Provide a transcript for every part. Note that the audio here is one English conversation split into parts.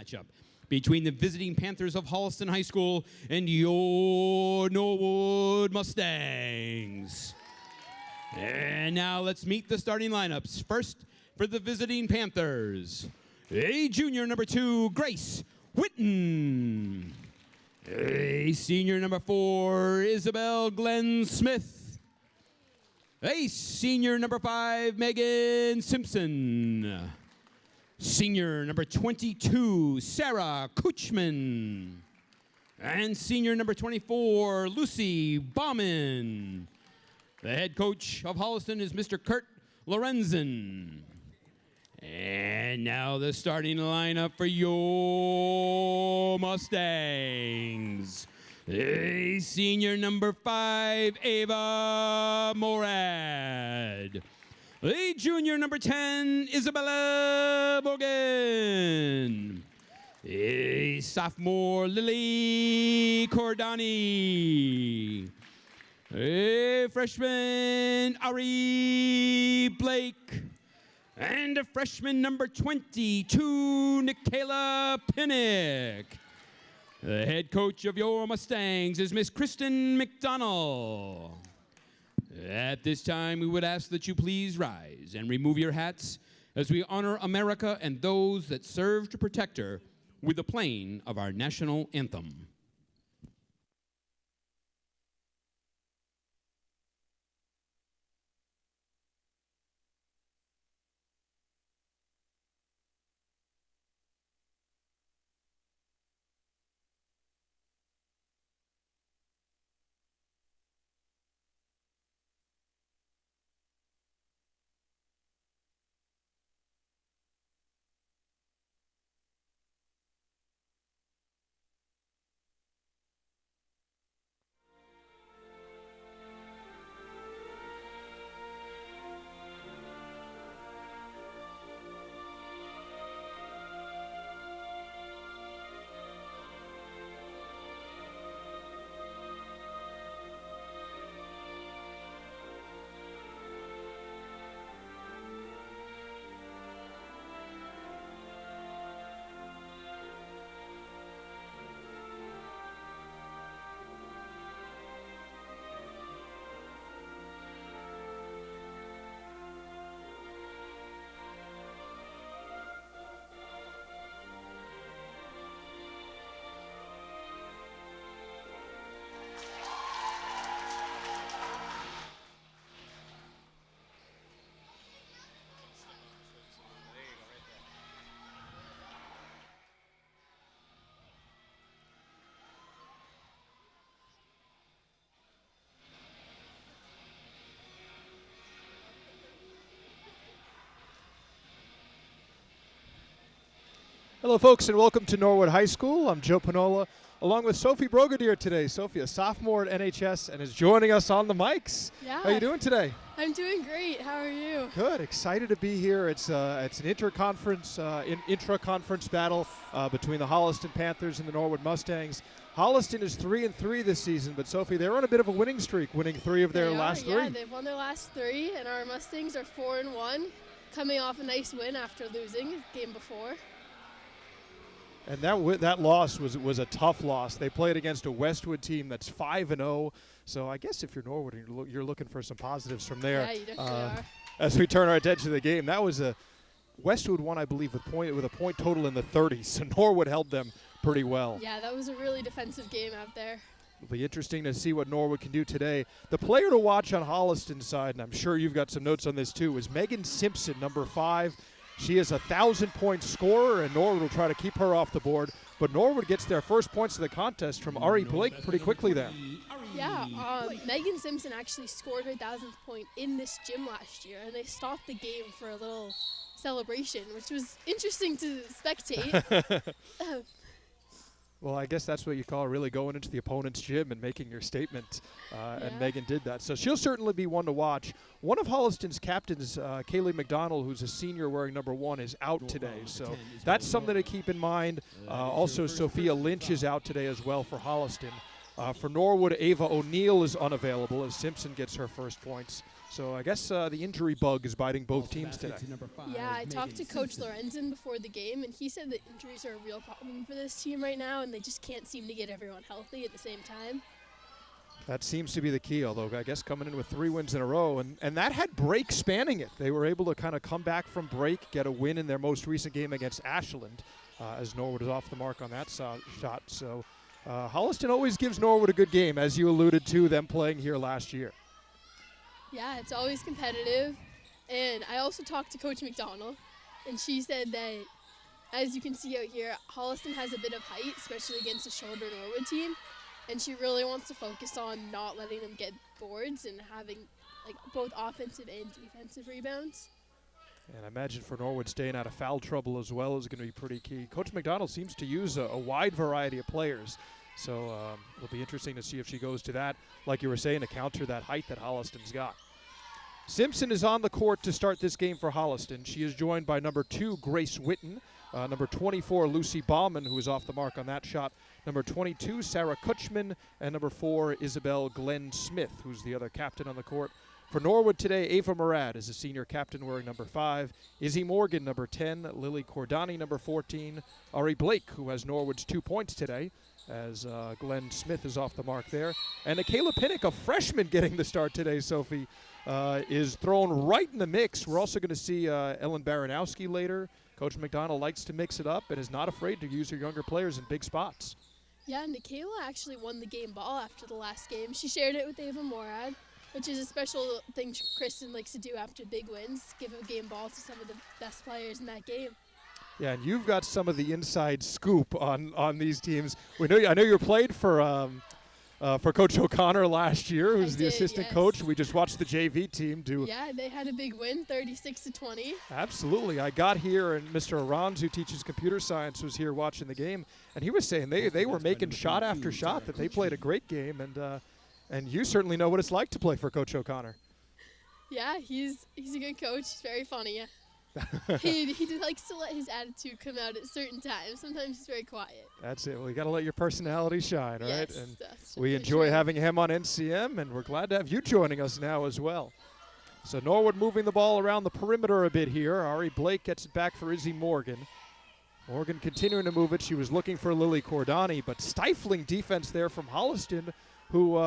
matchup between the visiting Panthers of Holliston High School and your Norwood Mustangs. And now let's meet the starting lineups. First, for the visiting Panthers, a junior number 2, Grace Whitten. A senior number 4, Isabel Glenn Smith. A senior number 5, Megan Simpson. Senior number 22, Sarah Kuchman. And senior number 24, Lucy Bauman. The head coach of Holliston is Mr. Kurt Lorenzen. And now the starting lineup for your Mustangs. A senior number 5, Ava Morad. A junior number 10, Isabella Morgan. A sophomore, Lily Cordani. A freshman, Ari Blake. And a freshman number 22, Nikayla Pinnick. The head coach of your Mustangs is Miss Kristen McDonnell. At this time, we would ask that you please rise and remove your hats as we honor America and those that serve to protect her with the playing of our national anthem. Hello, folks, and welcome to Norwood High School. I'm Joe Pinola, along with Sophie Brogadir today. Sophie, a sophomore at NHS, and is joining us on the mics. Yeah. How are you doing today? I'm doing great. How are you? Good. Excited to be here. It's an intra-conference battle between the Holliston Panthers and the Norwood Mustangs. Holliston is 3-3 this season, but Sophie, they're on a bit of a winning streak, winning 3 of their last 3. Yeah, they've won their last 3, and our Mustangs are 4-1, coming off a nice win after losing the game before. And that loss was a tough loss. They played against a Westwood team that's 5-0. So I guess if you're Norwood, you're looking for some positives from there. Yeah, you definitely are. As we turn our attention to the game, that was Westwood won, I believe, with a point total in the 30s. So Norwood held them pretty well. Yeah, that was a really defensive game out there. It'll be interesting to see what Norwood can do today. The player to watch on Holliston's side, and I'm sure you've got some notes on this too, is Megan Simpson, number 5. She is a 1,000-point scorer, and Norwood will try to keep her off the board. But Norwood gets their first points of the contest from Ari Blake pretty quickly there. Yeah, Megan Simpson actually scored her 1,000th point in this gym last year, and they stopped the game for a little celebration, which was interesting to spectate. Well, I guess that's what you call really going into the opponent's gym and making your statement, and Megan did that. So she'll certainly be one to watch. One of Holliston's captains, Kaylee McDonnell, who's a senior wearing number 1, is out today. So that's something to keep in mind. Also, Sophia Lynch is out today as well for Holliston. For Norwood, Ava O'Neill is unavailable as Simpson gets her first points. So I guess the injury bug is biting both teams today. Yeah, I talked to Coach Lorenzen before the game, and he said that injuries are a real problem for this team right now, and they just can't seem to get everyone healthy at the same time. That seems to be the key, although I guess coming in with 3 wins in a row, and that had break spanning it. They were able to kind of come back from break, get a win in their most recent game against Ashland, as Norwood is off the mark on that shot. So Holliston always gives Norwood a good game, as you alluded to them playing here last year. Yeah, it's always competitive. And I also talked to Coach McDonnell, and she said that, as you can see out here, Holliston has a bit of height, especially against a shorter Norwood team. And she really wants to focus on not letting them get boards and having like both offensive and defensive rebounds. And I imagine for Norwood, staying out of foul trouble as well is going to be pretty key. Coach McDonnell seems to use a wide variety of players. So it'll be interesting to see if she goes to that, like you were saying, to counter that height that Holliston's got. Simpson is on the court to start this game for Holliston. She is joined by number 2, Grace Witten, number 24, Lucy Baumann, who is off the mark on that shot, number 22, Sarah Kutchman, and number 4, Isabel Glenn Smith, who's the other captain on the court. For Norwood today, Ava Murad is a senior captain wearing number 5, Izzy Morgan, number 10, Lily Cordani, number 14, Ari Blake, who has Norwood's 2 points today, as Glenn Smith is off the mark there. And Akayla Pinnock, a freshman getting the start today, Sophie, is thrown right in the mix. We're also going to see Ellen Baranowski later. Coach McDonnell likes to mix it up and is not afraid to use her younger players in big spots. Yeah, and Akayla actually won the game ball after the last game. She shared it with Ava Morad, which is a special thing Kristen likes to do after big wins, give a game ball to some of the best players in that game. Yeah, and you've got some of the inside scoop on these teams. I know you played for Coach O'Connor last year, who's the assistant coach. We just watched the JV team do. Yeah, they had a big win, 36-20. Absolutely. I got here, and Mr. Arons, who teaches computer science, was here watching the game, and he was saying they were making shot after shot, that they played a great game, and you certainly know what it's like to play for Coach O'Connor. Yeah, he's a good coach. He's very funny. he likes to let his attitude come out at certain times. Sometimes he's very quiet. That's it. Well, you got to let your personality shine, right? Yes, and that's we enjoy having him on NCM, and we're glad to have you joining us now as well. So Norwood moving the ball around the perimeter a bit here. Ari Blake gets it back for Izzy Morgan. Morgan continuing to move it. She was looking for Lily Cordani, but stifling defense there from Holliston, who,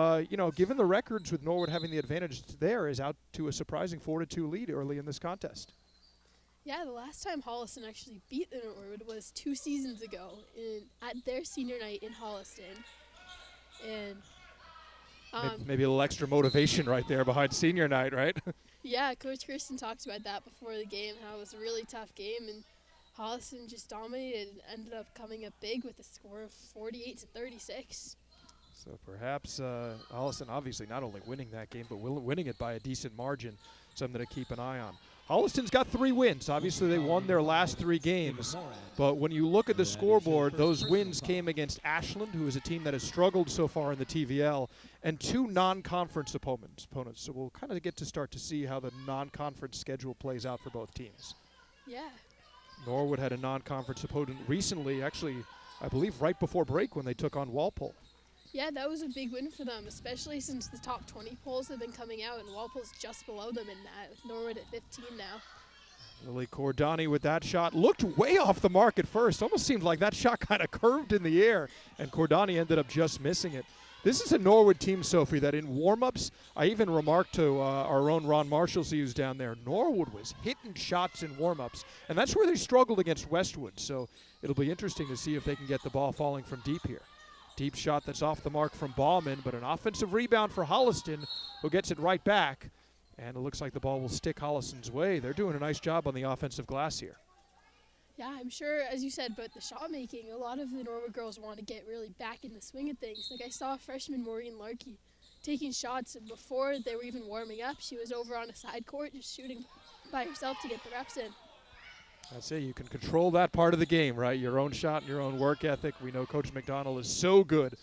given the records with Norwood having the advantage there, is out to a surprising 4-2 lead early in this contest. Yeah, the last time Holliston actually beat the Norwood was 2 seasons ago at their senior night in Holliston. And maybe a little extra motivation right there behind senior night, right? yeah, Coach Kristen talked about that before the game, how it was a really tough game, and Holliston just dominated and ended up coming up big with a score of 48-36. So perhaps Holliston obviously not only winning that game, but winning it by a decent margin, something to keep an eye on. Holliston's got 3 wins. Obviously, they won their last 3 games. But when you look at the scoreboard, those wins came against Ashland, who is a team that has struggled so far in the TVL, and 2 non-conference opponents. So we'll kind of get to start to see how the non-conference schedule plays out for both teams. Yeah. Norwood had a non-conference opponent recently, actually, I believe right before break when they took on Walpole. Yeah, that was a big win for them, especially since the top 20 polls have been coming out, and Walpole's just below them in that, with Norwood at 15 now. Lily Cordani with that shot. Looked way off the mark at first. Almost seemed like that shot kind of curved in the air, and Cordani ended up just missing it. This is a Norwood team, Sophie, that in warm-ups, I even remarked to our own Ron Marshall, who's down there, Norwood was hitting shots in warm-ups, and that's where they struggled against Westwood. So it'll be interesting to see if they can get the ball falling from deep here. Deep shot that's off the mark from Baumann, but an offensive rebound for Holliston, who gets it right back. And it looks like the ball will stick Holliston's way. They're doing a nice job on the offensive glass here. Yeah, I'm sure, as you said, but the shot making, a lot of the Norwood girls want to get really back in the swing of things. Like I saw freshman Maureen Larkey taking shots, and before they were even warming up, she was over on a side court just shooting by herself to get the reps in. That's it. You can control that part of the game, right? Your own shot and your own work ethic. We know Coach McDonnell is so good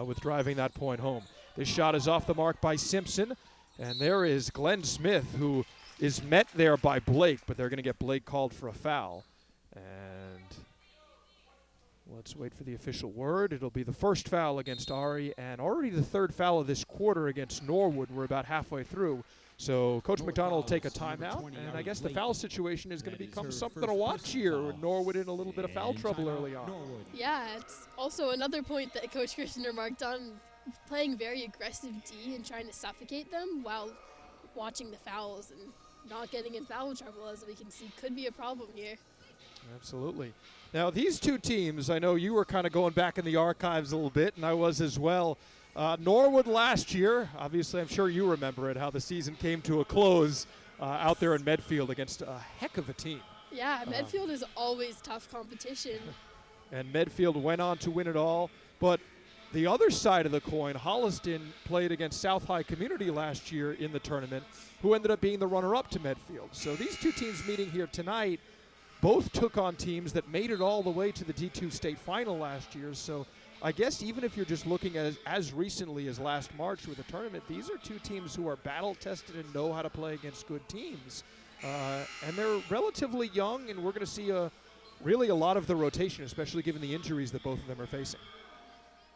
with driving that point home. This shot is off the mark by Simpson. And there is Glenn Smith, who is met there by Blake, but they're going to get Blake called for a foul. And let's wait for the official word. It'll be the first foul against Ari, and already the 3rd foul of this quarter against Norwood. We're about halfway through. So Coach McDonnell will take a timeout, and I guess the foul situation is going to become something to watch here. Norwood in a little bit of foul trouble early on. Yeah, it's also another point that Coach Kristen remarked on, playing very aggressive D and trying to suffocate them while watching the fouls and not getting in foul trouble, as we can see, could be a problem here. Absolutely. Now, these two teams, I know you were kind of going back in the archives a little bit, and I was as well. Norwood last year, obviously I'm sure you remember it, how the season came to a close out there in Medfield against a heck of a team. Yeah, Medfield is always tough competition. And Medfield went on to win it all. But the other side of the coin, Holliston played against South High Community last year in the tournament, who ended up being the runner-up to Medfield. So these two teams meeting here tonight both took on teams that made it all the way to the D2 state final last year. So I guess even if you're just looking at as recently as last March with the tournament, these are two teams who are battle-tested and know how to play against good teams. And they're relatively young, and we're going to see really a lot of the rotation, especially given the injuries that both of them are facing.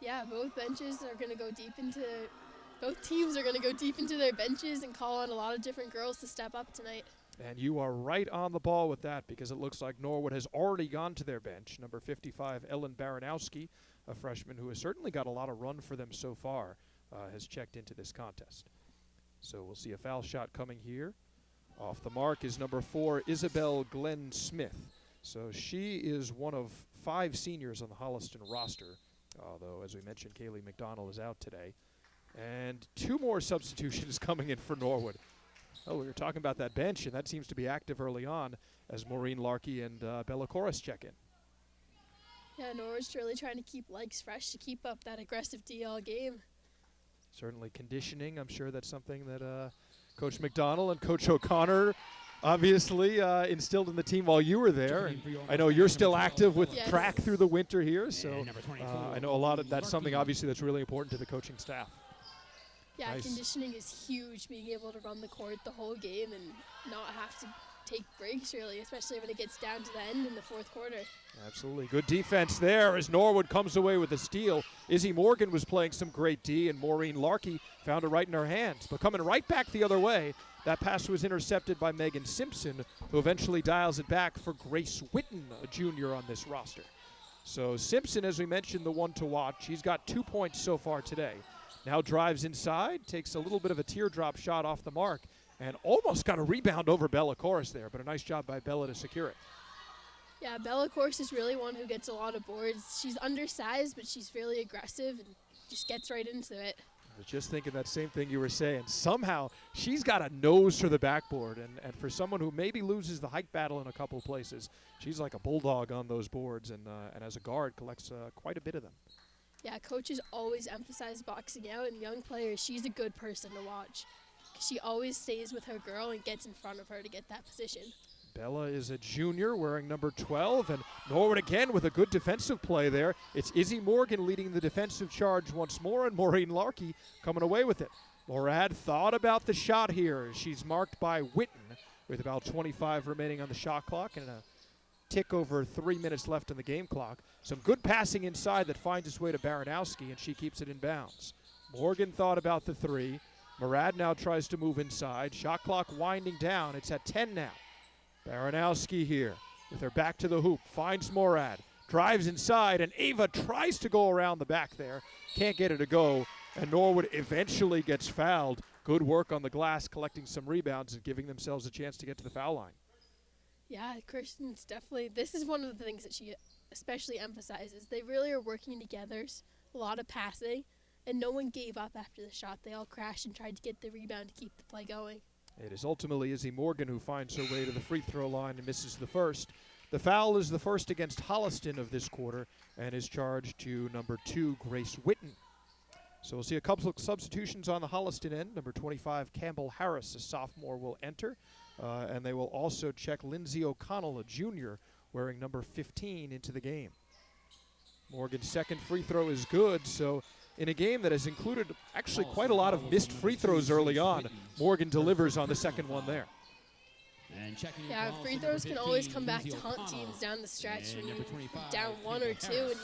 Yeah, both teams are going to go deep into their benches and call on a lot of different girls to step up tonight. And you are right on the ball with that, because it looks like Norwood has already gone to their bench. Number 55, Ellen Baranowski, a freshman who has certainly got a lot of run for them so far, has checked into this contest. So we'll see a foul shot coming here. Off the mark is number 4, Isabel Glenn Smith. So she is one of 5 seniors on the Holliston roster, although, as we mentioned, Kaylee McDonnell is out today. And 2 more substitutions coming in for Norwood. Oh, we were talking about that bench, and that seems to be active early on as Maureen Larkey and Bella Corus check in. Yeah, Norwood's really trying to keep legs fresh to keep up that aggressive D all game. Certainly conditioning. I'm sure that's something that Coach McDonnell and Coach O'Connor obviously instilled in the team while you were there. And I know you're still active with track through the winter here, so I know a lot of that's something obviously that's really important to the coaching staff. Yeah, Nice. Conditioning is huge, being able to run the court the whole game and not have to take breaks, really, especially when it gets down to the end in the fourth quarter. Absolutely. Good defense there as Norwood comes away with a steal. Izzy Morgan was playing some great D, and Maureen Larkey found it right in her hands. But coming right back the other way, that pass was intercepted by Megan Simpson, who eventually dials it back for Grace Witten, a junior on this roster. So Simpson, as we mentioned, the one to watch. He's got 2 points so far today. Now drives inside, takes a little bit of a teardrop shot off the mark, and almost got a rebound over Bella Corus there, but a nice job by Bella to secure it. Yeah, Bella Corus is really one who gets a lot of boards. She's undersized, but she's really aggressive and just gets right into it. I was just thinking that same thing you were saying. Somehow, she's got a nose for the backboard, and for someone who maybe loses the height battle in a couple of places, she's like a bulldog on those boards, and as a guard, collects quite a bit of them. Yeah, coaches always emphasize boxing out, and young players, she's a good person to watch. She always stays with her girl and gets in front of her to get that position. Bella is a junior wearing number 12, and Norwood again with a good defensive play there. It's Izzy Morgan leading the defensive charge once more, and Maureen Larkey coming away with it. Morad thought about the shot here. She's marked by Witten with about 25 remaining on the shot clock and a tick over 3 minutes left on the game clock. Some good passing inside that finds its way to Baranowski, and she keeps it in bounds. Morgan thought about the 3. Morad now tries to move inside. Shot clock winding down. It's at 10 now. Baranowski here with her back to the hoop. Finds Morad. Drives inside, and Ava tries to go around the back there. Can't get it to go, and Norwood eventually gets fouled. Good work on the glass, collecting some rebounds and giving themselves a chance to get to the foul line. Yeah, Kristen's definitely, this is one of the things that she especially emphasizes. They really are working together, a lot of passing, and no one gave up after the shot. They all crashed and tried to get the rebound to keep the play going. It is ultimately Izzy Morgan who finds her way to the free throw line and misses the first. The foul is the first against Holliston of this quarter and is charged to number 2, Grace Witten. So we'll see a couple of substitutions on the Holliston end. Number 25, Campbell Harris, a sophomore, will enter. And they will also check Lindsay O'Connell, a junior, wearing number 15, into the game. Morgan's second free throw is good, so in a game that has included actually quite a lot of missed free throws early on, Morgan delivers on the second one there. And checking in Yeah, for free Holliston, throws number can always 15, come back to Lindsay haunt O'Connell. teams down the stretch when And you're number 25, down 1 or Kiki 2 and Harris.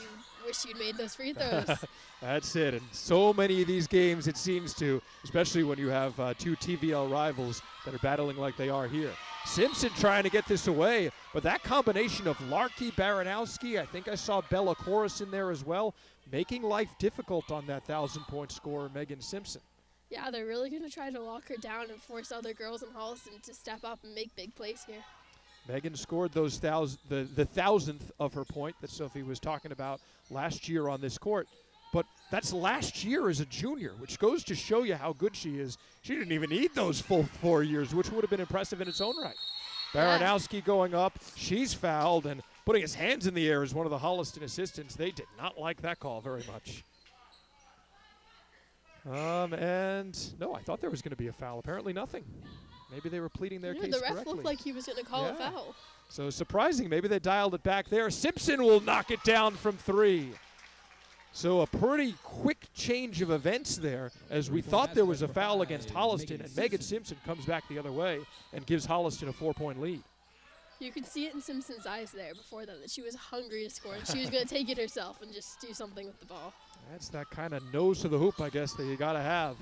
you wish you'd made those free throws. That's it. And so many of these games, it seems to, especially when you have two TVL rivals that are battling like they are here. Simpson trying to get this away, but that combination of Larkey, Baranowski, I think I saw Bella Chorus in there as well, making life difficult on that 1,000-point scorer, Megan Simpson. Yeah, they're really going to try to lock her down and force other girls in Holliston to step up and make big plays here. Megan scored those the 1,000th of her point that Sophie was talking about last year on this court. But that's last year as a junior, which goes to show you how good she is. She didn't even need those full 4 years, which would have been impressive in its own right. Baranowski going up, she's fouled, and putting his hands in the air as one of the Holliston assistants. They did not like that call very much. And no, I thought there was going to be a foul. Apparently nothing. Maybe they were pleading their case the ref correctly. looked like he was going to call a foul. So surprising, maybe they dialed it back there. Simpson will knock it down from 3. So a pretty quick change of events there, as we thought there was a foul against Holliston, and Megan Simpson comes back the other way and gives Holliston a 4-point lead. You could see it in Simpson's eyes there before that she was hungry to score, and she was going to take it herself and just do something with the ball. That's that kind of nose to the hoop, I guess, that you got to have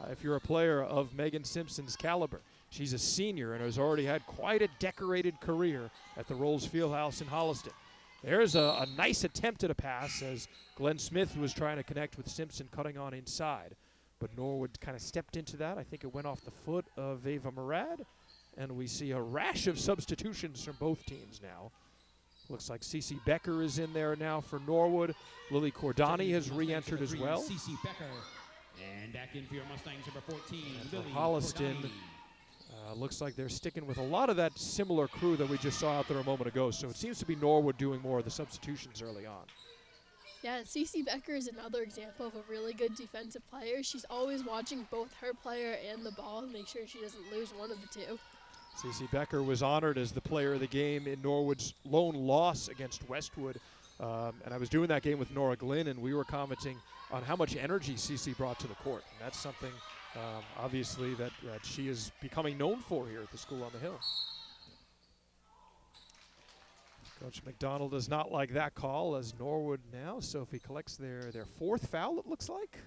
if you're a player of Megan Simpson's caliber. She's a senior and has already had quite a decorated career at the Rolls Fieldhouse in Holliston. There's a nice attempt at a pass as Glenn Smith was trying to connect with Simpson cutting on inside. But Norwood kind of stepped into that. I think it went off the foot of Ava Murad. And we see a rash of substitutions from both teams now. Looks like Cece Becker is in there now for Norwood. Lily Cordani has re-entered as well. Cece Becker. And back in for your Mustangs, number 14, Lily Holliston. Cordani. Looks like they're sticking with a lot of that similar crew that we just saw out there a moment ago. So it seems to be Norwood doing more of the substitutions early on. Yeah, Cece Becker is another example of a really good defensive player. She's always watching both her player and the ball to make sure she doesn't lose one of the two. Cece Becker was honored as the player of the game in Norwood's lone loss against Westwood. And I was doing that game with Nora Glynn, and we were commenting on how much energy Cece brought to the court. And that's something, obviously, that she is becoming known for here at the school on the hill. Coach McDonnell does not like that call as Norwood now. Sophie collects their 4th foul, it looks like.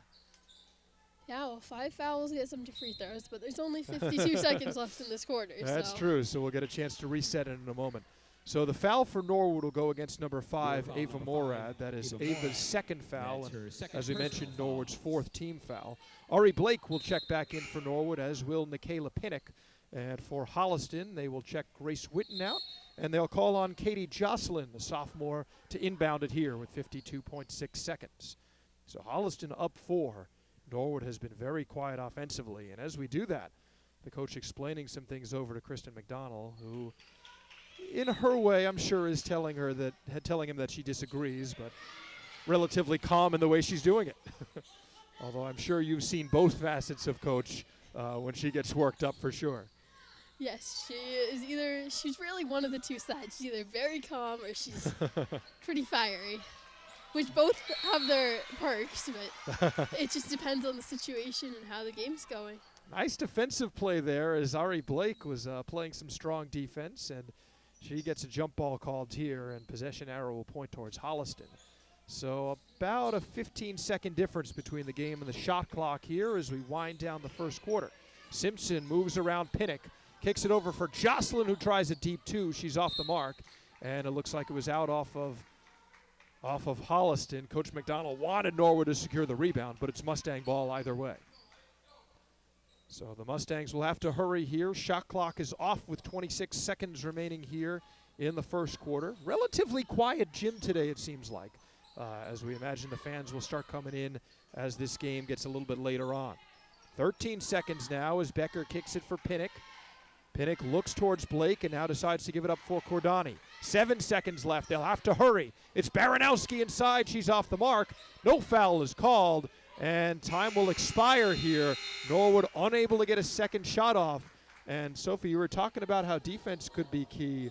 Yeah, well, 5 fouls gets them to free throws, but there's only 52 seconds left in this quarter. That's true, so we'll get a chance to reset it in a moment. So the foul for Norwood will go against number 5, Ava Morad. That is Ava's 2nd foul, and as we mentioned, Norwood's 4th team foul. Ari Blake will check back in for Norwood, as will Nikayla Pinnock. And for Holliston, they will check Grace Witten out, and they'll call on Katie Jocelyn, the sophomore, to inbound it here with 52.6 seconds. So Holliston up 4. Norwood has been very quiet offensively, and as we do that, the coach explaining some things over to Kristen McDonnell, who, in her way, I'm sure is telling him that she disagrees, but relatively calm in the way she's doing it. Although I'm sure you've seen both facets of Coach when she gets worked up for sure. Yes, she's really one of the two sides. She's either very calm or she's pretty fiery, which both have their perks, but it just depends on the situation and how the game's going. Nice defensive play there as Ari Blake was playing some strong defense, and she gets a jump ball called here, and possession arrow will point towards Holliston. So about a 15-second difference between the game and the shot clock here as we wind down the first quarter. Simpson moves around Pinnock, kicks it over for Jocelyn, who tries a deep 2. She's off the mark, and it looks like it was out off of Holliston. Coach McDonnell wanted Norwood to secure the rebound, but it's Mustang ball either way. So the Mustangs will have to hurry here. Shot clock is off with 26 seconds remaining here in the first quarter. Relatively quiet gym today, it seems like, as we imagine the fans will start coming in as this game gets a little bit later on. 13 seconds now as Becker kicks it for Pinnock. Pinnock looks towards Blake and now decides to give it up for Cordani. 7 seconds left. They'll have to hurry. It's Baranowski inside. She's off the mark. No foul is called, and time will expire here. Norwood unable to get a second shot off. And Sophie, you were talking about how defense could be key.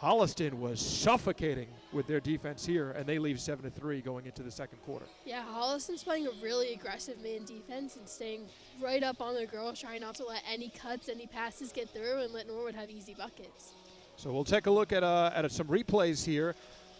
Holliston was suffocating with their defense here, and they leave 7-3 going into the second quarter. Yeah, Holliston's playing a really aggressive man defense and staying right up on their girls, trying not to let any cuts, any passes get through, and let Norwood have easy buckets. So we'll take a look at some replays here.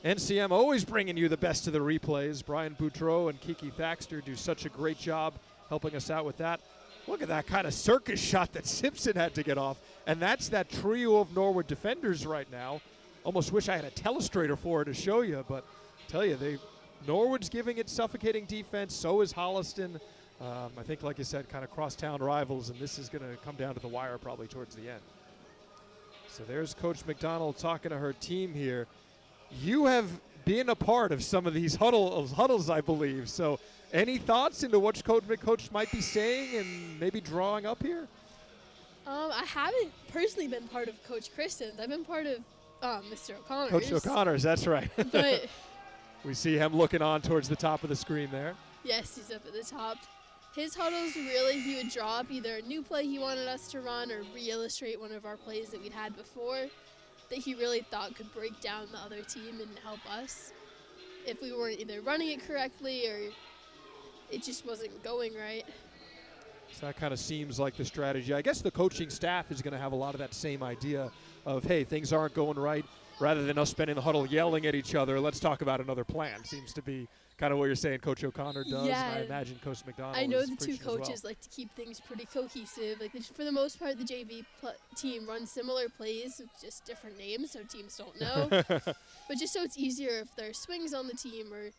NCM always bringing you the best of the replays. Brian Boudreau and Kiki Thaxter do such a great job helping us out with that. Look at that kind of circus shot that Simpson had to get off. And that's that trio of Norwood defenders right now. Almost wish I had a telestrator for it to show you, but tell you, Norwood's giving it suffocating defense, so is Holliston. I think, like you said, kind of crosstown rivals, and this is going to come down to the wire probably towards the end. So there's Coach McDonnell talking to her team here. You have been a part of some of these huddles, I believe. So any thoughts into what Coach might be saying and maybe drawing up here? I haven't personally been part of Coach Kristen's. I've been part of Mr. O'Connor's. Coach O'Connor's, that's right. But we see him looking on towards the top of the screen there. yes, he's up at the top. His huddles, really, he would draw up either a new play he wanted us to run or re-illustrate one of our plays that we'd had before that he really thought could break down the other team and help us if we weren't either running it correctly or it just wasn't going right. So that kind of seems like the strategy. I guess the coaching staff is going to have a lot of that same idea of, hey, things aren't going right. Rather than us spending the huddle yelling at each other, let's talk about another plan. Seems to be kind of what you're saying Coach O'Connor does. Yeah, and I imagine Coach McDonnell I know is the two preaching as coaches well. like to keep things pretty cohesive. Like for the most part, the JV team runs similar plays with just different names, so teams don't know. But just so it's easier if there's swings on the team, or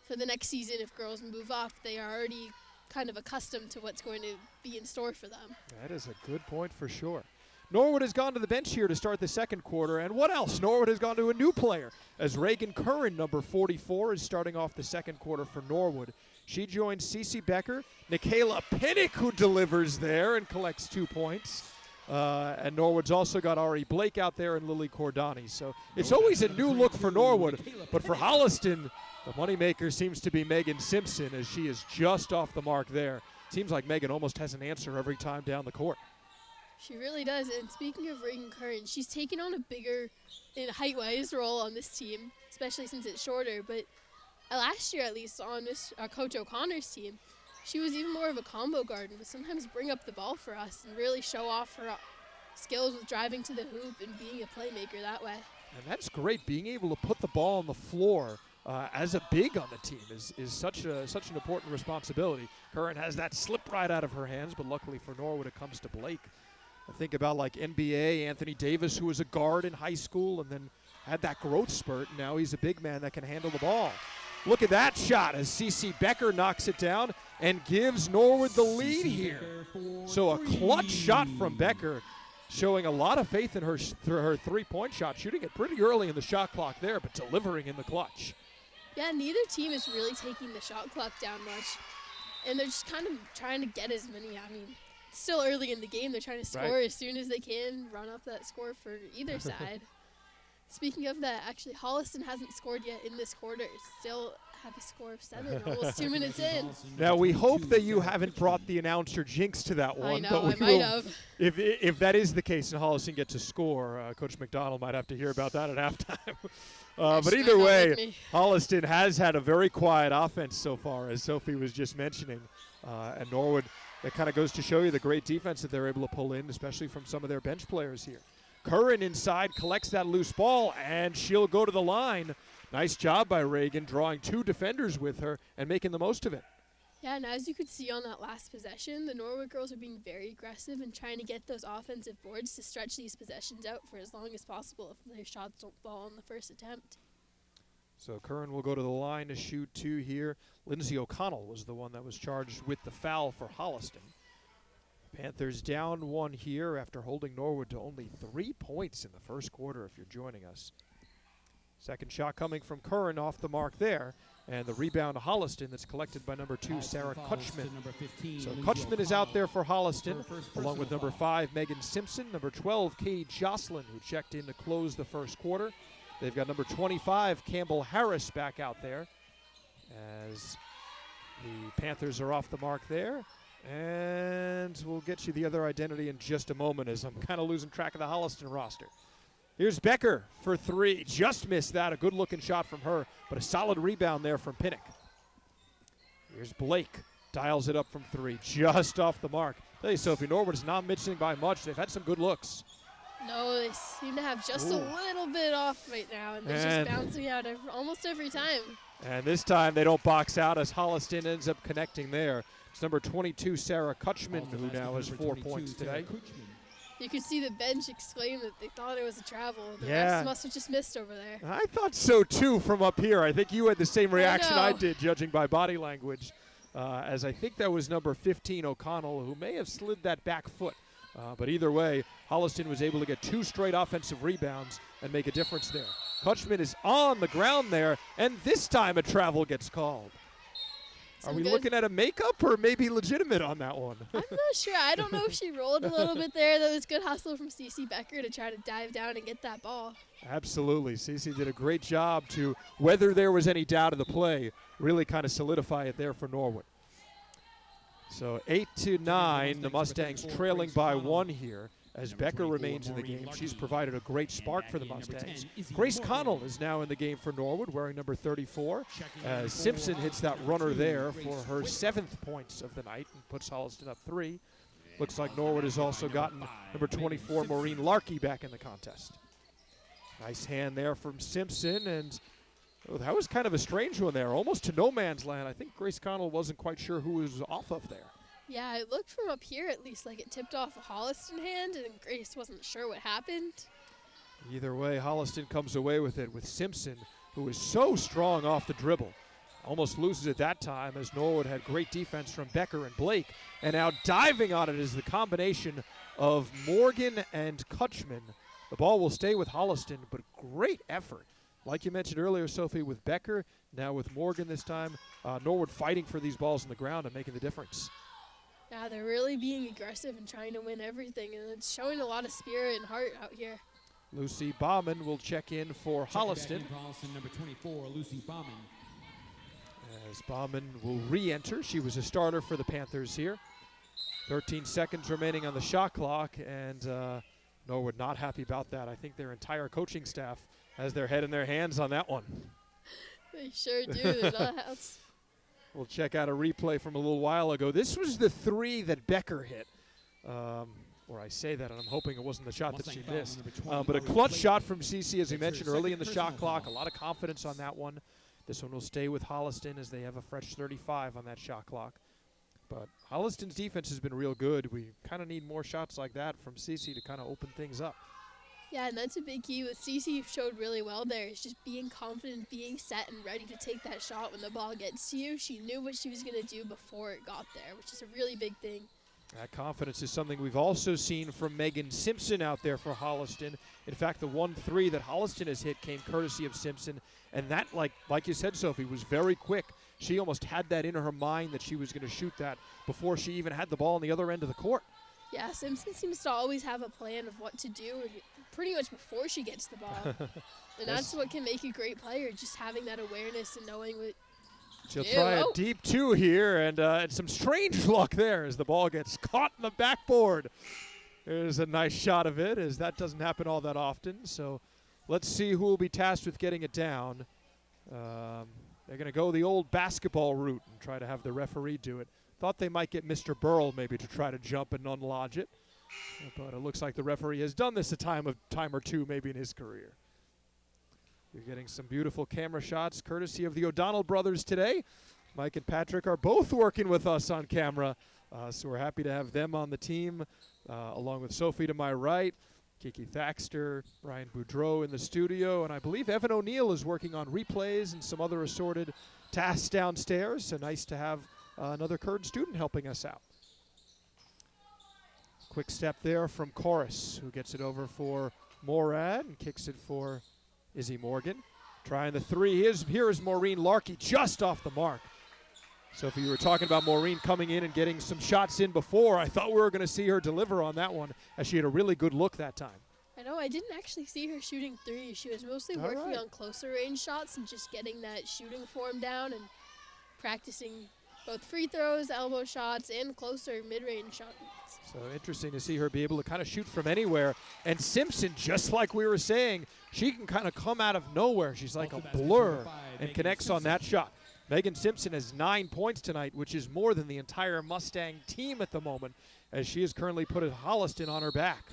for the next season, if girls move up, they are already kind of accustomed to what's going to be in store for them. That is a good point for sure. Norwood has gone to the bench here to start the second quarter. And what else? Norwood has gone to a new player as Reagan Curran, number 44, is starting off the second quarter for Norwood. She joins Cece Becker, Nikayla Pinnock, who delivers there and collects 2 points. And Norwood's also got Ari Blake out there and Lily Cordani. So it's always a new look for Norwood. But for Holliston, the moneymaker seems to be Megan Simpson, as she is just off the mark there. Seems like Megan almost has an answer every time down the court. She really does. And speaking of Reagan Curran, she's taken on a bigger, in height-wise, role on this team, especially since it's shorter. But last year, at least, on Coach O'Connor's team, she was even more of a combo guard and would sometimes bring up the ball for us and really show off her skills with driving to the hoop and being a playmaker that way. And that's great. Being able to put the ball on the floor as a big on the team is such an important responsibility. Curran has that slip right out of her hands, but luckily for Norwood, it comes to Blake. I think about like NBA, Anthony Davis, who was a guard in high school and then had that growth spurt. And now he's a big man that can handle the ball. Look at that shot as Cece Becker knocks it down and gives Norwood the lead here. So a clutch shot from Becker, showing a lot of faith in her three-point shot, shooting it pretty early in the shot clock there, but delivering in the clutch. Yeah, neither team is really taking the shot clock down much. And they're just kind of trying to get as many, it's still early in the game. They're trying to score as soon as they can, run up that score for either side. Speaking of that, actually, Holliston hasn't scored yet in this quarter. Still have a score of 7, almost 2 minutes in. Now, we hope that you haven't brought the announcer jinx to that one. I know, but I might have. If that is the case and Holliston gets a score, Coach McDonnell might have to hear about that at halftime. But either way, Holliston has had a very quiet offense so far, as Sophie was just mentioning. And Norwood, that kind of goes to show you the great defense that they're able to pull in, especially from some of their bench players here. Curran inside collects that loose ball, and she'll go to the line. Nice job by Reagan, drawing 2 defenders with her and making the most of it. Yeah, and as you could see on that last possession, the Norwood girls are being very aggressive and trying to get those offensive boards to stretch these possessions out for as long as possible if their shots don't fall on the first attempt. So Curran will go to the line to shoot 2 here. Lindsay O'Connell was the one that was charged with the foul for Holliston. Panthers down 1 here after holding Norwood to only 3 points in the first quarter, if you're joining us. Second shot coming from Curran off the mark there. And the rebound to Holliston that's collected by number 2, Sarah Kutchman. So Kutchman is out there for Holliston, along with number 5, Megan Simpson, number 12, Katie Jocelyn, who checked in to close the first quarter. They've got number 25, Campbell Harris, back out there, as the Panthers are off the mark there. And we'll get you the other identity in just a moment, as I'm kind of losing track of the Holliston roster. Here's Becker for 3. Just missed that. A good-looking shot from her, but a solid rebound there from Pinnock. Here's Blake. Dials it up from 3. Just off the mark. Tell you, Sophie, Norwood is not missing by much. They've had some good looks. No, they seem to have just a little bit off right now, and they're just bouncing out almost every time. And this time they don't box out as Holliston ends up connecting there. It's number 22, Sarah Kutchman, who now has 4 points today. You could see the bench exclaim that they thought it was a travel. The Yeah. refs must have just missed over there. I thought so, too, from up here. I think you had the same reaction I did, judging by body language, as I think that was number 15, O'Connell, who may have slid that back foot. But either way, Holliston was able to get 2 straight offensive rebounds and make a difference there. Kutchman is on the ground there, and this time a travel gets called. Are we looking at a makeup or maybe legitimate on that one? I'm not sure. I don't know if she rolled a little bit there. That was good hustle from Cece Becker to try to dive down and get that ball. Absolutely. Cece did a great job to, whether there was any doubt of the play, really kind of solidify it there for Norwood. So 8-9, the Mustangs trailing by 1 here as Becker remains in the game. She's provided a great spark for the Mustangs. Grace Connell is now in the game for Norwood, wearing number 34, as Simpson hits that runner there for her 7th points of the night and puts Holliston up 3. Looks like Norwood has also gotten number 24, Maureen Larkey, back in the contest. Nice hand there from Simpson, and that was kind of a strange one there, almost to no man's land. I think Grace Connell wasn't quite sure who was off of there. Yeah, it looked from up here at least like it tipped off a Holliston hand, and Grace wasn't sure what happened. Either way, Holliston comes away with it with Simpson, who is so strong off the dribble. Almost loses it that time as Norwood had great defense from Becker and Blake. And now diving on it is the combination of Morgan and Kutchman. The ball will stay with Holliston, but great effort. Like you mentioned earlier, Sophie, with Becker, now with Morgan this time, Norwood fighting for these balls on the ground and making the difference. Yeah, they're really being aggressive and trying to win everything, and it's showing a lot of spirit and heart out here. Lucy Bauman will check in for Holliston. Number 24, Lucy Bauman. As Bauman will re-enter. She was a starter for the Panthers here. 13 seconds remaining on the shot clock, and Norwood not happy about that. I think their entire coaching staff has their head in their hands on that one. They sure do. They're not else. We'll check out a replay from a little while ago. This was the 3 that Becker hit. Or I say that, and I'm hoping it wasn't the shot that she missed. But a clutch shot from Cece, as we mentioned early in the shot clock. A lot of confidence on that one. This one will stay with Holliston as they have a fresh 35 on that shot clock. But Holliston's defense has been real good. We kind of need more shots like that from Cece to kind of open things up. Yeah, and that's a big key with Cece showed really well there. Is just being confident, being set, and ready to take that shot when the ball gets to you. She knew what she was going to do before it got there, which is a really big thing. That confidence is something we've also seen from Megan Simpson out there for Holliston. In fact, the 1-3 that Holliston has hit came courtesy of Simpson. And that, like you said, Sophie, was very quick. She almost had that in her mind that she was going to shoot that before she even had the ball on the other end of the court. Yeah, Simpson seems to always have a plan of what to do pretty much before she gets the ball. And that's what can make a great player, just having that awareness and knowing what. She'll try a deep 2 here, and some strange luck there as the ball gets caught in the backboard. There's a nice shot of it, as that doesn't happen all that often. So let's see who will be tasked with getting it down. They're going to go the old basketball route and try to have the referee do it. Thought they might get Mr. Burrell maybe to try to jump and unlodge it. But it looks like the referee has done this a time or two maybe in his career. You're getting some beautiful camera shots courtesy of the O'Donnell brothers today. Mike and Patrick are both working with us on camera, so we're happy to have them on the team, along with Sophie to my right, Kiki Thaxter, Brian Boudreau in the studio, and I believe Evan O'Neill is working on replays and some other assorted tasks downstairs, so nice to have another Curd student helping us out. Quick step there from Chorus, who gets it over for Morad and kicks it for Izzy Morgan. Trying the 3. Here is Maureen Larkey just off the mark. So if you were talking about Maureen coming in and getting some shots in before, I thought we were going to see her deliver on that one, as she had a really good look that time. I know, I didn't actually see her shooting 3. She was mostly working on closer range shots and just getting that shooting form down and practicing both free throws, elbow shots, and closer mid-range shots. So interesting to see her be able to kind of shoot from anywhere. And Simpson, just like we were saying, she can kind of come out of nowhere. She's like a blur and connects on that shot. Megan Simpson has 9 points tonight, which is more than the entire Mustang team at the moment, as she has currently put Holliston on her back.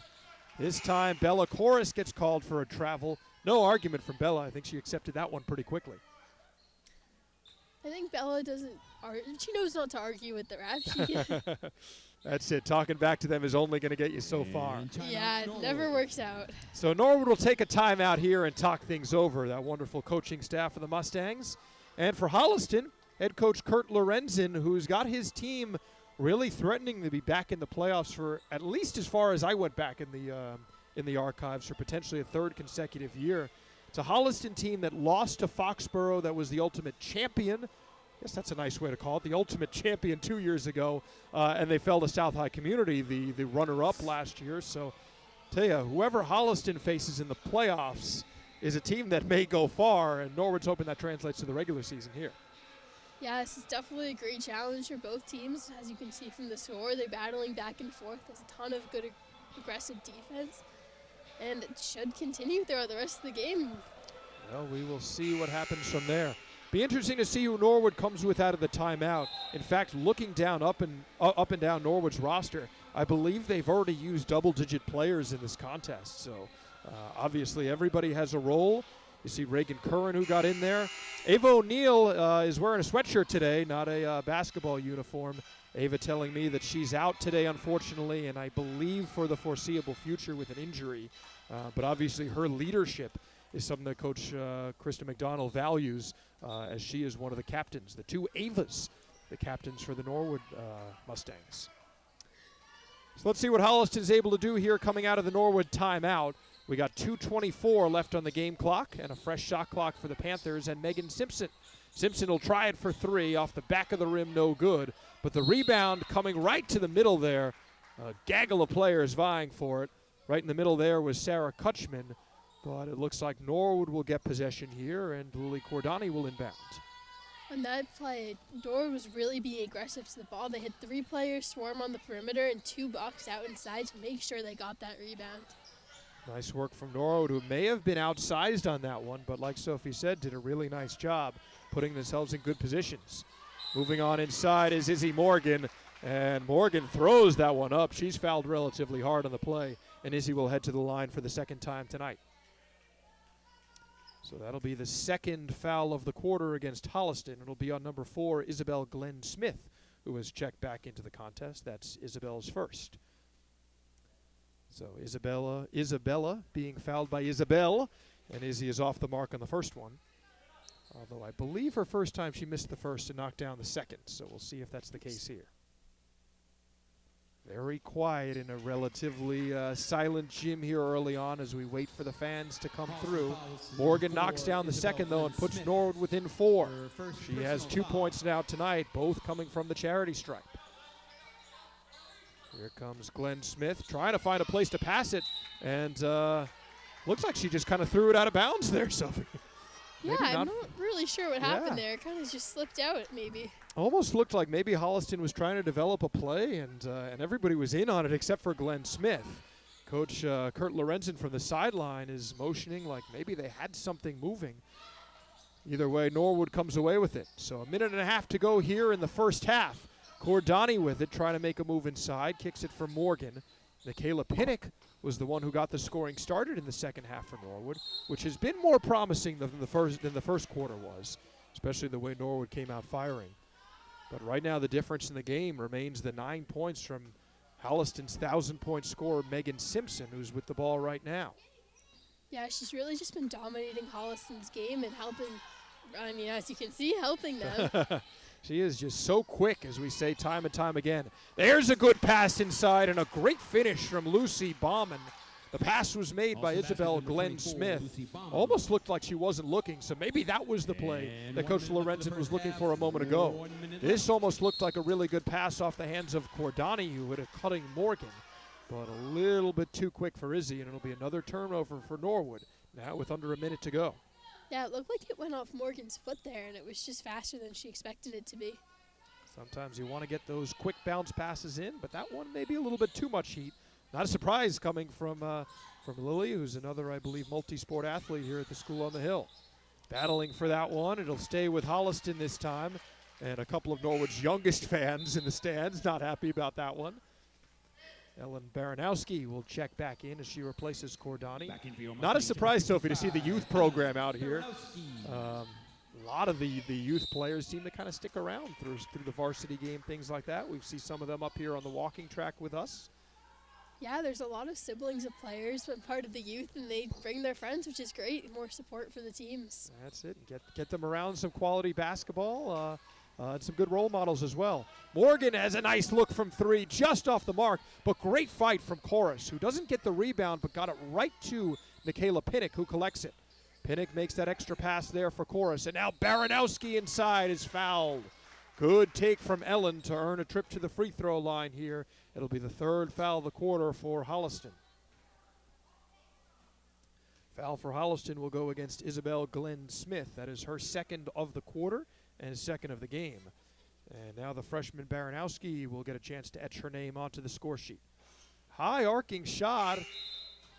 This time, Bella Chorus gets called for a travel. No argument from Bella. I think she accepted that one pretty quickly. I think Bella she knows not to argue with the ref. That's it. Talking back to them is only going to get you so far. Yeah, it never works out. So Norwood will take a timeout here and talk things over. That wonderful coaching staff for the Mustangs. And for Holliston, head coach Kurt Lorenzen, who's got his team really threatening to be back in the playoffs for at least as far as I went back in the archives for potentially a third consecutive year. It's a Holliston team that lost to Foxborough, that was the ultimate champion. I guess that's a nice way to call it, the ultimate champion 2 years ago, and they fell to South High Community, the runner-up last year. So, tell you, whoever Holliston faces in the playoffs is a team that may go far, and Norwood's hoping that translates to the regular season here. Yeah, this is definitely a great challenge for both teams. As you can see from the score, they're battling back and forth. There's a ton of good aggressive defense, and it should continue throughout the rest of the game. Well, we will see what happens from there. Be interesting to see who Norwood comes with out of the timeout. In fact, looking down up and down Norwood's roster, I believe they've already used double-digit players in this contest. So obviously everybody has a role. You see Reagan Curran who got in there. Ava O'Neill is wearing a sweatshirt today, not a basketball uniform. Ava telling me that she's out today, unfortunately, and I believe for the foreseeable future with an injury. But obviously her leadership is something that Coach Kristen McDonnell values, as she is one of the captains. The two Avas, the captains for the Norwood Mustangs. So let's see what Holliston's able to do here coming out of the Norwood timeout. We got 2:24 left on the game clock and a fresh shot clock for the Panthers and Megan Simpson. Simpson will try it for three off the back of the rim, no good. But the rebound coming right to the middle there. A gaggle of players vying for it. Right in the middle there was Sarah Kutchman. But it looks like Norwood will get possession here and Lily Cordani will inbound. On that play, Norwood was really being aggressive to the ball. They had 3 players swarm on the perimeter and 2 box out inside to make sure they got that rebound. Nice work from Norwood, who may have been outsized on that one, but like Sophie said, did a really nice job putting themselves in good positions. Moving on inside is Izzy Morgan, and Morgan throws that one up. She's fouled relatively hard on the play, and Izzy will head to the line for the second time tonight. So that'll be the second foul of the quarter against Holliston. It'll be on number 4, Isabel Glenn Smith, who has checked back into the contest. That's Isabel's first. So Isabella being fouled by Isabel, and Izzy is off the mark on the first one. Although I believe her first time she missed the first and knocked down the second, so we'll see if that's the case here. Very quiet in a relatively silent gym here early on as we wait for the fans to come through. Morgan knocks down the second, though, and puts Norwood within 4. She has 2 points now tonight, both coming from the charity stripe. Here comes Glenn Smith trying to find a place to pass it, and looks like she just kind of threw it out of bounds there, Sophie. Yeah, I'm not really sure what happened there. It kind of just slipped out, maybe. Almost looked like maybe Holliston was trying to develop a play, and everybody was in on it except for Glenn Smith. Coach Kurt Lorenzen from the sideline is motioning like maybe they had something moving. Either way, Norwood comes away with it. So a minute and a half to go here in the first half. Cordani with it, trying to make a move inside, kicks it for Morgan. Michaela Pinnock was the one who got the scoring started in the second half for Norwood, which has been more promising than the first quarter was, especially the way Norwood came out firing. But right now the difference in the game remains the 9 points from Holliston's 1,000-point scorer Megan Simpson, who's with the ball right now. Yeah, she's really just been dominating Holliston's game and helping, as you can see, helping them. She is just so quick, as we say time and time again. There's a good pass inside and a great finish from Lucy Baumann. The pass was made by Isabel Glenn Smith. Almost looked like she wasn't looking, so maybe that was the play that Coach Lorenzen was looking for a moment ago. This almost looked like a really good pass off the hands of Cordani, who had a cutting Morgan, but a little bit too quick for Izzy, and it'll be another turnover for Norwood, now with under a minute to go. Yeah, it looked like it went off Morgan's foot there, and it was just faster than she expected it to be. Sometimes you want to get those quick bounce passes in, but that one may be a little bit too much heat. Not a surprise coming from Lily, who's another, I believe, multi-sport athlete here at the school on the hill. Battling for that one. It'll stay with Holliston this time. And a couple of Norwood's youngest fans in the stands not happy about that one. Ellen Baranowski will check back in as she replaces Cordani. Not a surprise, Sophie, to see the youth program out here. A lot of the youth players seem to kind of stick around through the varsity game, things like that. We see some of them up here on the walking track with us. Yeah, there's a lot of siblings of players, but part of the youth, and they bring their friends, which is great. More support for the teams. That's it. Get them around some quality basketball. And some good role models as well. Morgan has a nice look from three, just off the mark, but great fight from Chorus, who doesn't get the rebound, but got it right to Michaela Pinnock, who collects it. Pinnock makes that extra pass there for Chorus, and now Baranowski inside is fouled. Good take from Ellen to earn a trip to the free throw line here. It'll be the third foul of the quarter for Holliston. Foul for Holliston will go against Isabel Glenn Smith. That is her second of the quarter and second of the game. And now the freshman Baranowski will get a chance to etch her name onto the score sheet. High arcing shot.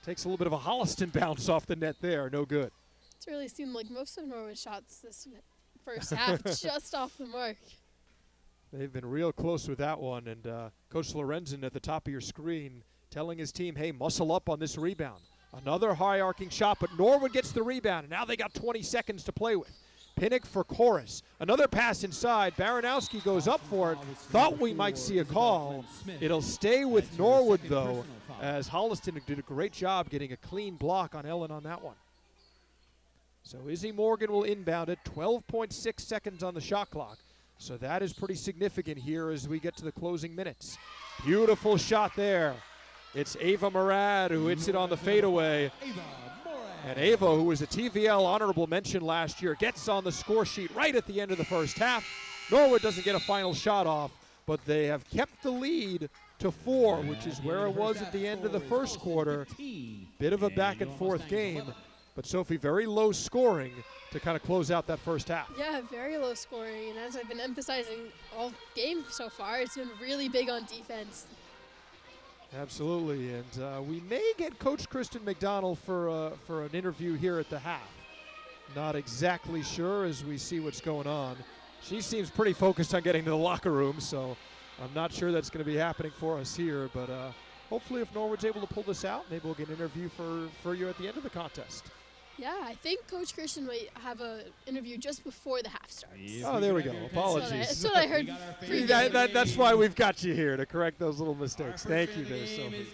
Takes a little bit of a Holliston bounce off the net there. No good. It's really seemed like most of Norwood's shots this first half just off the mark. They've been real close with that one. And Coach Lorenzen at the top of your screen telling his team, hey, muscle up on this rebound. Another high arcing shot, but Norwood gets the rebound. And now they got 20 seconds to play with. Pinnock for Chorus. Another pass inside. Baranowski goes up for it. Thought we might see a call. It'll stay with Norwood, though, as Holliston did a great job getting a clean block on Ellen on that one. So Izzy Morgan will inbound it. 12.6 seconds on the shot clock. So that is pretty significant here as we get to the closing minutes. Beautiful shot there. It's Ava Murad who hits it on the fadeaway. And Ava, who was a TVL honorable mention last year, gets on the score sheet right at the end of the first half. Norwood doesn't get a final shot off, but they have kept the lead to 4, which is where it was at the end of the first quarter. Bit of a back and forth game, but Sophie, very low scoring to kind of close out that first half. Yeah, very low scoring, and as I've been emphasizing all game so far, it's been really big on defense. Absolutely, and we may get Coach Kristen McDonnell for an interview here at the half. Not exactly sure as we see what's going on. She seems pretty focused on getting to the locker room, so I'm not sure that's going to be happening for us here. But hopefully if Norwood's able to pull this out, maybe we'll get an interview for you at the end of the contest. Yeah, I think Coach Kristen might have an interview just before the half starts. Oh, there we go. Apologies. That's what I heard. That's why we've got you here, to correct those little mistakes. Thank you there, Sophie.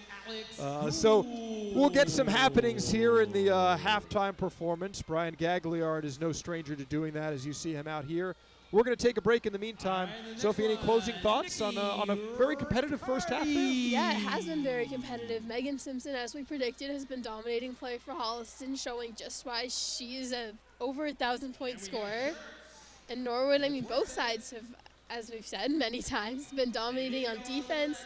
So we'll get some happenings here in the halftime performance. Brian Gagliard is no stranger to doing that, as you see him out here. We're going to take a break in the meantime. Sophie, any closing thoughts on a very competitive first half there? Yeah, it has been very competitive. Megan Simpson, as we predicted, has been dominating play for Holliston, showing just why she is a over 1,000-point scorer. And Norwood, I mean, both sides have, as we've said many times, been dominating on defense.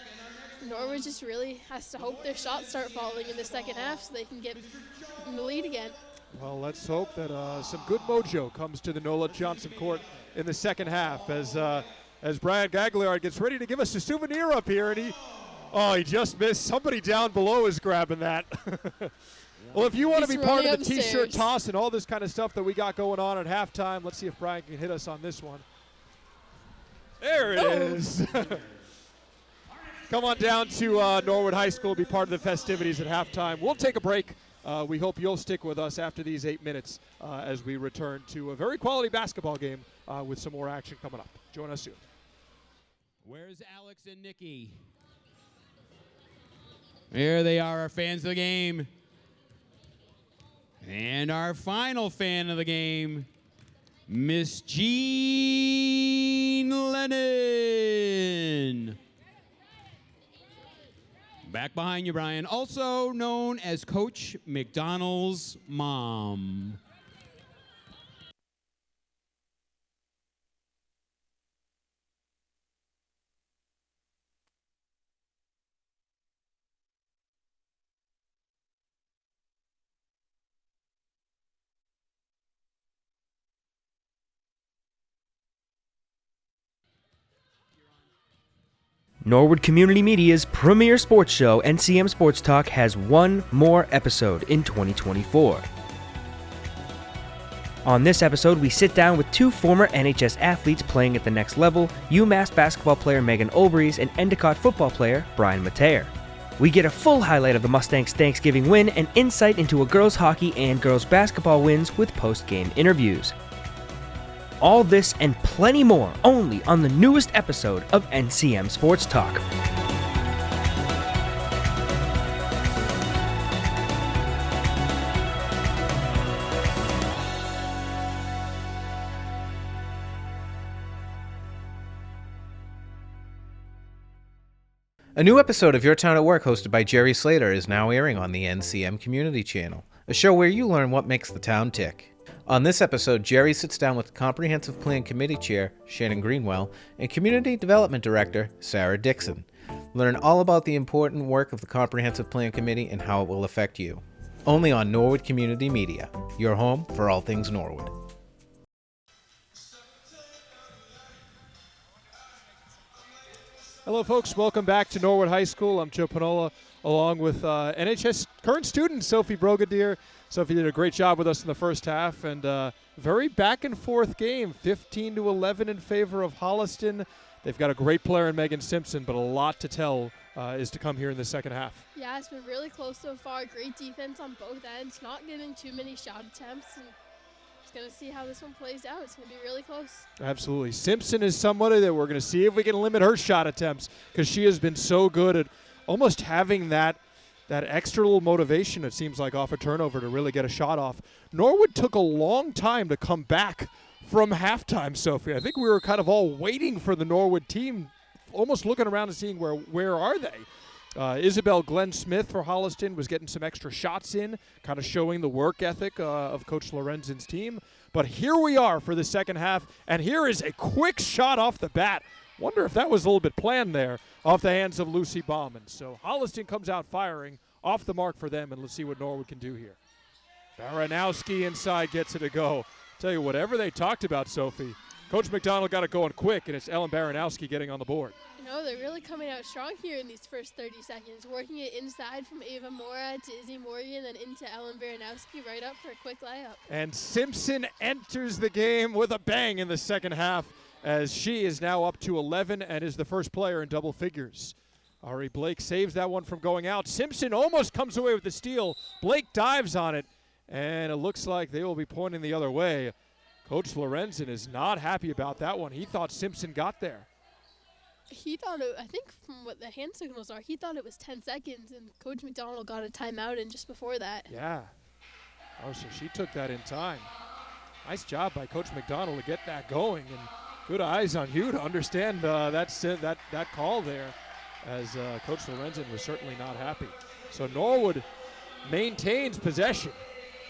Norwood just really has to hope their shots start falling in the second half so they can get in the lead again. Well, let's hope that some good mojo comes to the Nola Johnson court in the second half as Brian Gagliard gets ready to give us a souvenir up here, and he just missed. Somebody down below is grabbing that. Well, if you want to be part of the T-shirt toss and all this kind of stuff that we got going on at halftime, let's see if Brian can hit us on this one. There it is. Come on down to Norwood High School, be part of the festivities at halftime. We'll take a break. We hope you'll stick with us after these 8 minutes as we return to a very quality basketball game with some more action coming up. Join us soon. Where's Alex and Nikki? There they are, our fans of the game. And our final fan of the game, Miss Jean Lennon. Back behind you, Brian. Also known as Coach McDonnell's mom. Norwood Community Media's premier sports show, NCM Sports Talk, has one more episode in 2024. On this episode, we sit down with two former NHS athletes playing at the next level, UMass basketball player Megan Olbrys and Endicott football player Brian Mateer. We get a full highlight of the Mustangs' Thanksgiving win and insight into a girls' hockey and girls' basketball wins with post-game interviews. All this and plenty more only on the newest episode of NCM Sports Talk. A new episode of Your Town at Work, hosted by Jerry Slater, is now airing on the NCM Community Channel, a show where you learn what makes the town tick. On this episode, Jerry sits down with Comprehensive Plan Committee Chair Shannon Greenwell and Community Development Director Sarah Dixon. Learn all about the important work of the Comprehensive Plan Committee and how it will affect you. Only on Norwood Community Media, your home for all things Norwood. Hello, folks. Welcome back to Norwood High School. I'm Joe Pinola, along with NHS current student Sophie Brogadir. Sophie did a great job with us in the first half, and very back-and-forth game, 15-11 in favor of Holliston. They've got a great player in Megan Simpson, but a lot to tell is to come here in the second half. Yeah, it's been really close so far. Great defense on both ends, not giving too many shot attempts. And just going to see how this one plays out. It's going to be really close. Absolutely. Simpson is somebody that we're going to see if we can limit her shot attempts, because she has been so good at almost having that extra little motivation, it seems like, off a turnover to really get a shot off. Norwood took a long time to come back from halftime, Sophie. I think we were kind of all waiting for the Norwood team, almost looking around and seeing where are they. Isabel Glenn Smith for Holliston was getting some extra shots in, kind of showing the work ethic of Coach Lorenzen's team. But here we are for the second half, and here is a quick shot off the bat. Wonder if that was a little bit planned there off the hands of Lucy Bauman. So Holliston comes out firing off the mark for them, and let's see what Norwood can do here. Baranowski inside gets it to go. Tell you, whatever they talked about, Sophie, Coach McDonnell got it going quick, and it's Ellen Baranowski getting on the board. You know, they're really coming out strong here in these first 30 seconds, working it inside from Ava Mora to Izzy Morgan, then into Ellen Baranowski, right up for a quick layup. And Simpson enters the game with a bang in the second half, as she is now up to 11 and is the first player in double figures. Ari Blake saves that one from going out. Simpson almost comes away with the steal. Blake dives on it, and it looks like they will be pointing the other way. Coach Lorenzen is not happy about that one. He thought Simpson got there. He thought I think from what the hand signals are, he thought it was 10 seconds, and Coach McDonnell got a timeout in just before that. Yeah. Oh, so she took that in time. Nice job by Coach McDonnell to get that going, and good eyes on you to understand that call there, as Coach Lorenzen was certainly not happy. So Norwood maintains possession,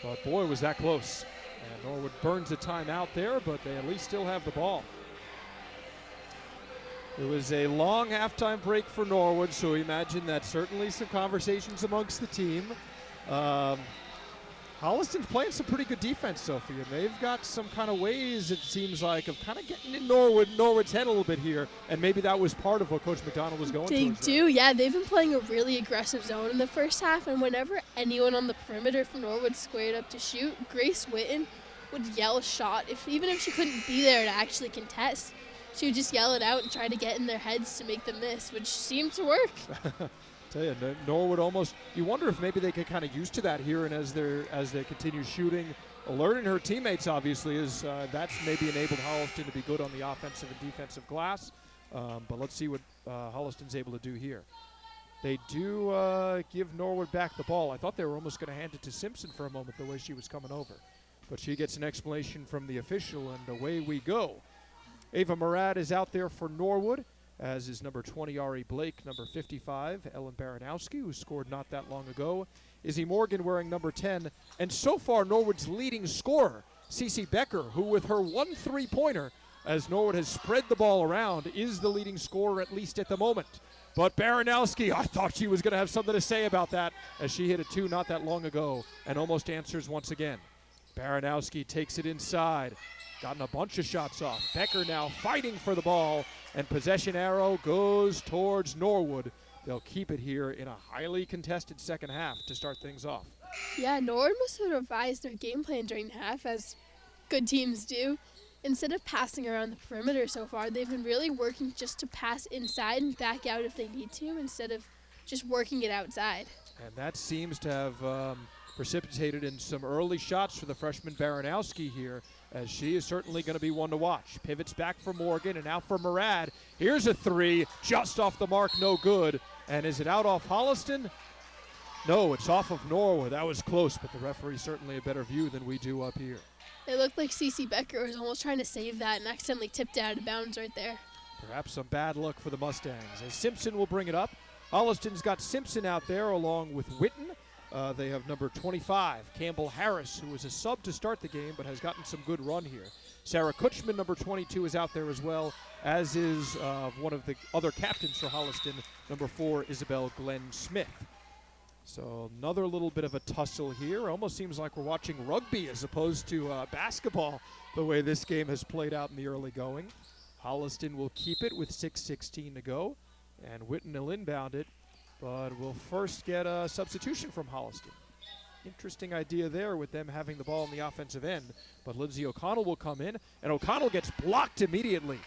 but boy, was that close. And Norwood burns a timeout there, but they at least still have the ball. It was a long halftime break for Norwood, so we imagine that certainly some conversations amongst the team. Holliston's playing some pretty good defense, Sophie, and they've got some kind of ways, it seems like, of kind of getting in Norwood's head a little bit here, and maybe that was part of what Coach McDonnell was going They towards. do, yeah. They've been playing a really aggressive zone in the first half, and whenever anyone on the perimeter from Norwood squared up to shoot, Grace Witten would yell shot. Even if she couldn't be there to actually contest, she would just yell it out and try to get in their heads to make them miss, which seemed to work. Tell you, Norwood almost, you wonder if maybe they get kind of used to that here, and as they continue shooting, alerting her teammates, obviously, is that's maybe enabled Holliston to be good on the offensive and defensive glass. But let's see what Holliston's able to do here. They do give Norwood back the ball. I thought they were almost going to hand it to Simpson for a moment, the way she was coming over. But she gets an explanation from the official, and away we go. Ava Murad is out there for Norwood, as is number 20, Ari Blake, number 55, Ellen Baranowski, who scored not that long ago, Izzy Morgan wearing number 10, and so far Norwood's leading scorer, Cece Becker, who with her 1 3-pointer, as Norwood has spread the ball around, is the leading scorer at least at the moment. But Baranowski, I thought she was going to have something to say about that, as she hit a 2 not that long ago and almost answers once again. Baranowski takes it inside. gotten a bunch of shots off. Becker now fighting for the ball, and possession arrow goes towards Norwood. They'll keep it here in a highly contested second half to start things off. Yeah, Norwood must have revised their game plan during the half, as good teams do. Instead of passing around the perimeter so far, they've been really working just to pass inside and back out if they need to, instead of just working it outside. And that seems to have precipitated in some early shots for the freshman Baranowski here, as she is certainly going to be one to watch. Pivots back for Morgan, and out for Murad. Here's a three, just off the mark, no good. And is it out off Holliston? No, it's off of Norwood. That was close, but the referee certainly a better view than we do up here. It looked like Cece Becker was almost trying to save that and accidentally tipped out of bounds right there. Perhaps some bad luck for the Mustangs, as Simpson will bring it up. Holliston's got Simpson out there along with Witten. They have number 25, Campbell Harris, who was a sub to start the game but has gotten some good run here. Sarah Kutchman, number 22, is out there as well, as is one of the other captains for Holliston, number 4, Isabel Glenn Smith. So another little bit of a tussle here. Almost seems like we're watching rugby as opposed to basketball, the way this game has played out in the early going. Holliston will keep it with 6:16 to go, and Witten will inbound it, but we'll first get a substitution from Holliston. Interesting idea there with them having the ball on the offensive end, but Lindsay O'Connell will come in, and O'Connell gets blocked immediately.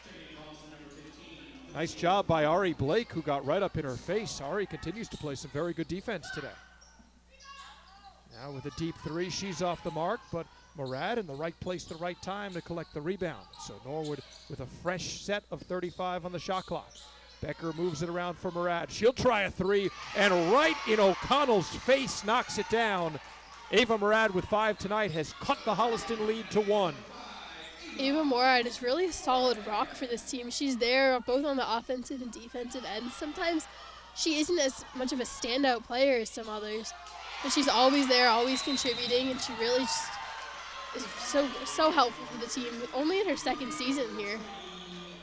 Nice job by Ari Blake, who got right up in her face. Ari continues to play some very good defense today. Now with a deep three, she's off the mark, but Murad in the right place, the right time to collect the rebound. So Norwood with a fresh set of 35 on the shot clock. Becker moves it around for Murad. She'll try a three, and right in O'Connell's face knocks it down. Ava Murad with 5 tonight has cut the Holliston lead to 1. Ava Murad is really a solid rock for this team. She's there both on the offensive and defensive ends. Sometimes she isn't as much of a standout player as some others, but she's always there, always contributing, and she really just is so helpful for the team. Only in her second season here.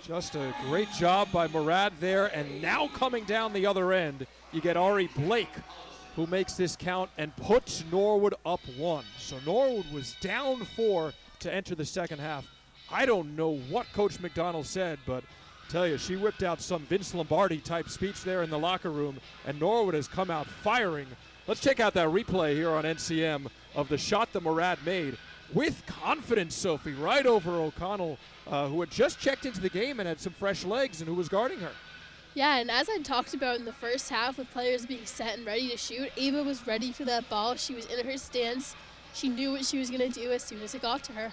Just a great job by Murad there, and now coming down the other end, you get Ari Blake, who makes this count and puts Norwood up 1. So Norwood was down 4 to enter the second half. I don't know what Coach McDonnell said, but I tell you, she whipped out some Vince Lombardi type speech there in the locker room, and Norwood has come out firing. Let's check out that replay here on NCM of the shot that Murad made with confidence, Sophie, right over O'Connell, who had just checked into the game and had some fresh legs, and who was guarding her. Yeah, and as I talked about in the first half with players being set and ready to shoot, Ava was ready for that ball. She was in her stance. She knew what she was going to do as soon as it got to her.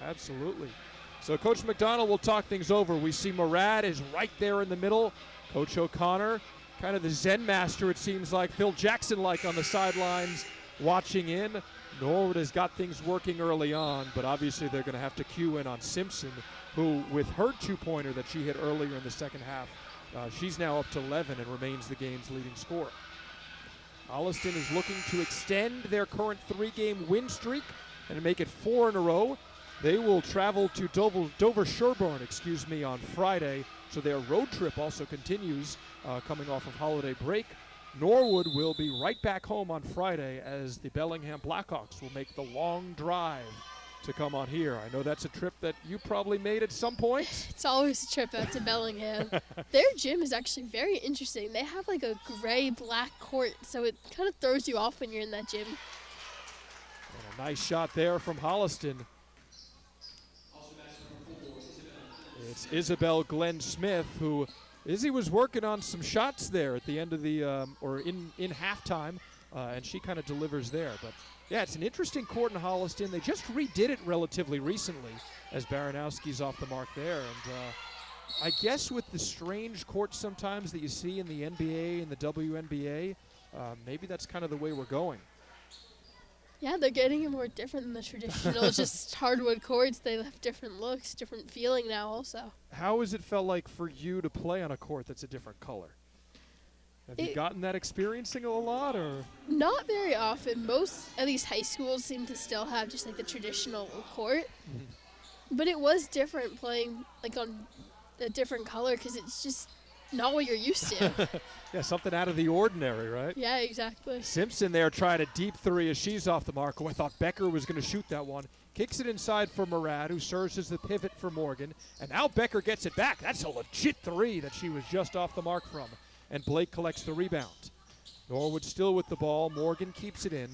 Absolutely. So Coach McDonnell will talk things over. We see Murad is right there in the middle. Coach O'Connor, kind of the Zen master, it seems like, Phil Jackson-like on the sidelines, watching in. Norwood has got things working early on, but obviously they're going to have to cue in on Simpson, who, with her two-pointer that she hit earlier in the second half, she's now up to 11 and remains the game's leading scorer. Holliston is looking to extend their current 3-game win streak and make it 4 in a row. They will travel to Dover-Sherborne, on Friday, so their road trip also continues coming off of holiday break. Norwood will be right back home on Friday as the Bellingham Blackhawks will make the long drive to come on here. I know that's a trip that you probably made at some point. It's always a trip out to Bellingham. Their gym is actually very interesting. They have like a gray-black court, so it kind of throws you off when you're in that gym. And a nice shot there from Holliston. It's Isabel Glenn Smith, who Izzy was working on some shots there at the end of the, in halftime, and she kind of delivers there. But yeah, it's an interesting court in Holliston. They just redid it relatively recently, as Baranowski's off the mark there. And I guess with the strange courts sometimes that you see in the NBA and the WNBA, maybe that's kind of the way we're going. Yeah, they're getting it more different than the traditional just hardwood courts. They have different looks, different feeling now also. How has it felt like for you to play on a court that's a different color? Have you gotten that experiencing a lot, or? Not very often. Most, at least high schools, seem to still have just like the traditional court. Mm-hmm. But it was different playing like on a different color because it's just not what you're used to. Yeah, something out of the ordinary, right? Yeah, exactly. Simpson there trying a deep three as she's off the mark. Oh, I thought Becker was going to shoot that one. Kicks it inside for Murad, who serves as the pivot for Morgan. And now Becker gets it back. That's a legit three that she was just off the mark from. And Blake collects the rebound. Norwood still with the ball. Morgan keeps it in.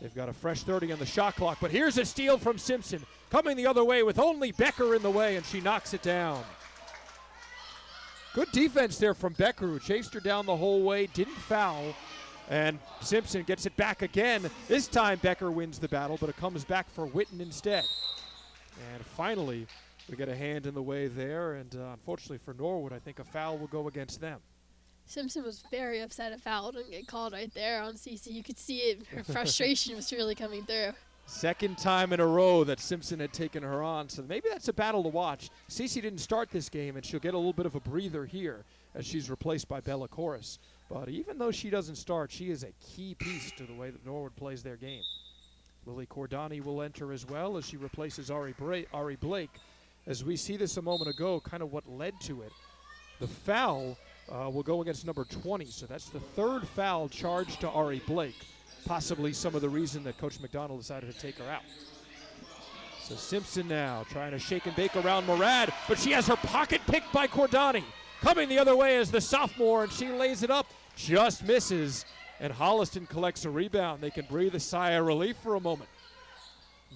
They've got a fresh 30 on the shot clock. But here's a steal from Simpson. Coming the other way with only Becker in the way, and she knocks it down. Good defense there from Becker, who chased her down the whole way, didn't foul. And Simpson gets it back again. This time Becker wins the battle, but it comes back for Witten instead. And finally, we get a hand in the way there. And unfortunately for Norwood, I think a foul will go against them. Simpson was very upset a foul didn't get called right there on CC. You could see it. Her frustration was really coming through. Second time in a row that Simpson had taken her on, so maybe that's a battle to watch. Cece didn't start this game, and she'll get a little bit of a breather here as she's replaced by Bella Chorus. But even though she doesn't start, she is a key piece to the way that Norwood plays their game. Lily Cordani will enter as well as she replaces Ari Blake. As we see this a moment ago, kind of what led to it. The foul will go against number 20, so that's the third foul charged to Ari Blake. Possibly some of the reason that Coach McDonnell decided to take her out. So Simpson now trying to shake and bake around Murad, but she has her pocket picked by Cordani. Coming the other way is the sophomore, and she lays it up, just misses, and Holliston collects a rebound. They can breathe a sigh of relief for a moment.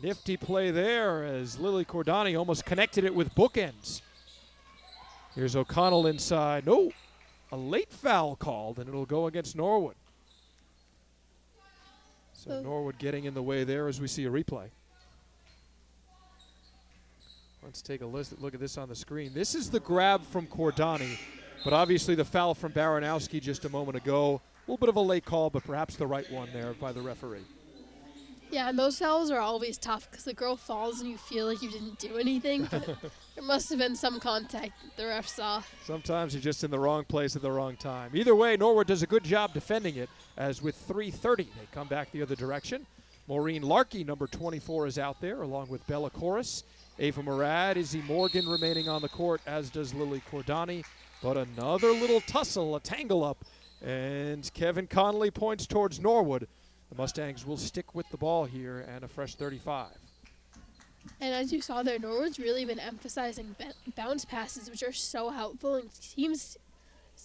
Nifty play there as Lily Cordani almost connected it with bookends. Here's O'Connell inside. No, a late foul called, and it'll go against Norwood. So Norwood getting in the way there as we see a replay. Let's take a look at this on the screen. This is the grab from Cordani, but obviously the foul from Baranowski just a moment ago. A little bit of a late call, but perhaps the right one there by the referee. Yeah, and those fouls are always tough because the girl falls and you feel like you didn't do anything, but there must have been some contact that the ref saw. Sometimes you're just in the wrong place at the wrong time. Either way, Norwood does a good job defending it, as with 3:30, they come back the other direction. Maureen Larkey, number 24, is out there, along with Bella Chorus. Ava Murad, Izzy Morgan remaining on the court, as does Lily Cordani. But another little tussle, a tangle up, and Kevin Connolly points towards Norwood. The Mustangs will stick with the ball here and a fresh 35. And as you saw there, Norwood's really been emphasizing bounce passes, which are so helpful, and teams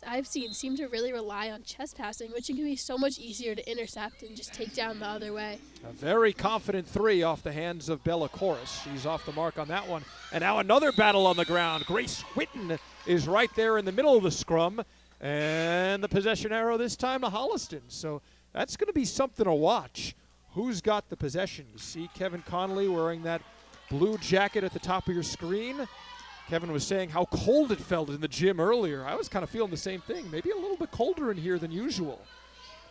I've seen seem to really rely on chest passing, which can be so much easier to intercept and just take down the other way. A very confident three off the hands of Bella Chorus. She's off the mark on that one. And now another battle on the ground. Grace Witten is right there in the middle of the scrum. And the possession arrow this time to Holliston. So that's going to be something to watch. Who's got the possession? You see Kevin Connolly wearing that blue jacket at the top of your screen. Kevin was saying how cold it felt in the gym earlier. I was kind of feeling the same thing. Maybe a little bit colder in here than usual.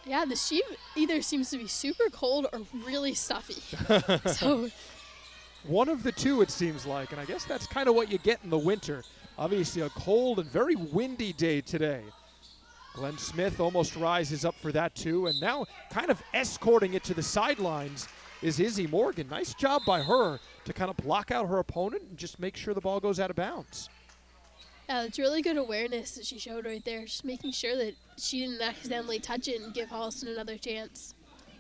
Yeah, the sheet either seems to be super cold or really stuffy. So one of the two, it seems like, and I guess that's kind of what you get in the winter. Obviously a cold and very windy day today. Glenn Smith almost rises up for that too, and now kind of escorting it to the sidelines is Izzy Morgan. Nice job by her to kind of block out her opponent and just make sure the ball goes out of bounds. Yeah, it's really good awareness that she showed right there, just making sure that she didn't accidentally touch it and give Holliston another chance.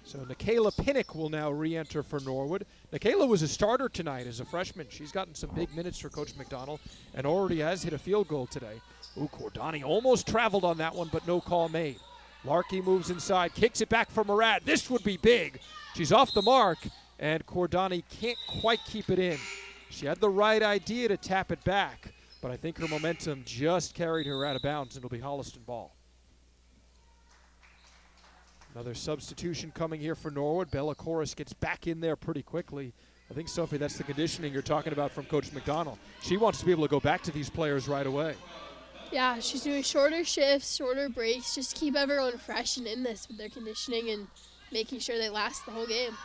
So Nikayla Pinnock will now re-enter for Norwood. Nikayla was a starter tonight as a freshman. She's gotten some big minutes for Coach McDonnell and already has hit a field goal today. Ooh, Cordani almost traveled on that one, but no call made. Larkey moves inside, kicks it back for Murad. This would be big. She's off the mark, and Cordani can't quite keep it in. She had the right idea to tap it back, but I think her momentum just carried her out of bounds, and it'll be Holliston ball. Another substitution coming here for Norwood. Bella Chorus gets back in there pretty quickly. I think, Sophie, that's the conditioning you're talking about from Coach McDonnell. She wants to be able to go back to these players right away. Yeah, she's doing shorter shifts, shorter breaks, just keep everyone fresh and in this with their conditioning and making sure they last the whole game.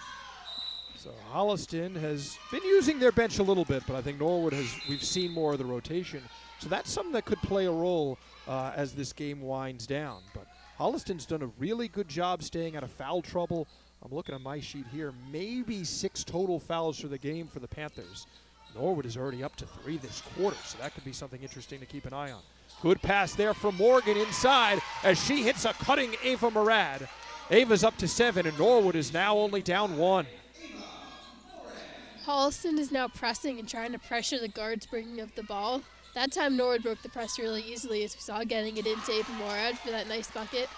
So Holliston has been using their bench a little bit, but I think Norwood we've seen more of the rotation. So that's something that could play a role as this game winds down. But Holliston's done a really good job staying out of foul trouble. I'm looking at my sheet here, maybe 6 total fouls for the game for the Panthers. Norwood is already up to 3 this quarter, so that could be something interesting to keep an eye on. Good pass there from Morgan inside as she hits a cutting Ava Murad. Ava's up to 7, and Norwood is now only down 1. Holliston is now pressing and trying to pressure the guards bringing up the ball. That time Norwood broke the press really easily, as we saw, getting it into Ava Murad for that nice bucket.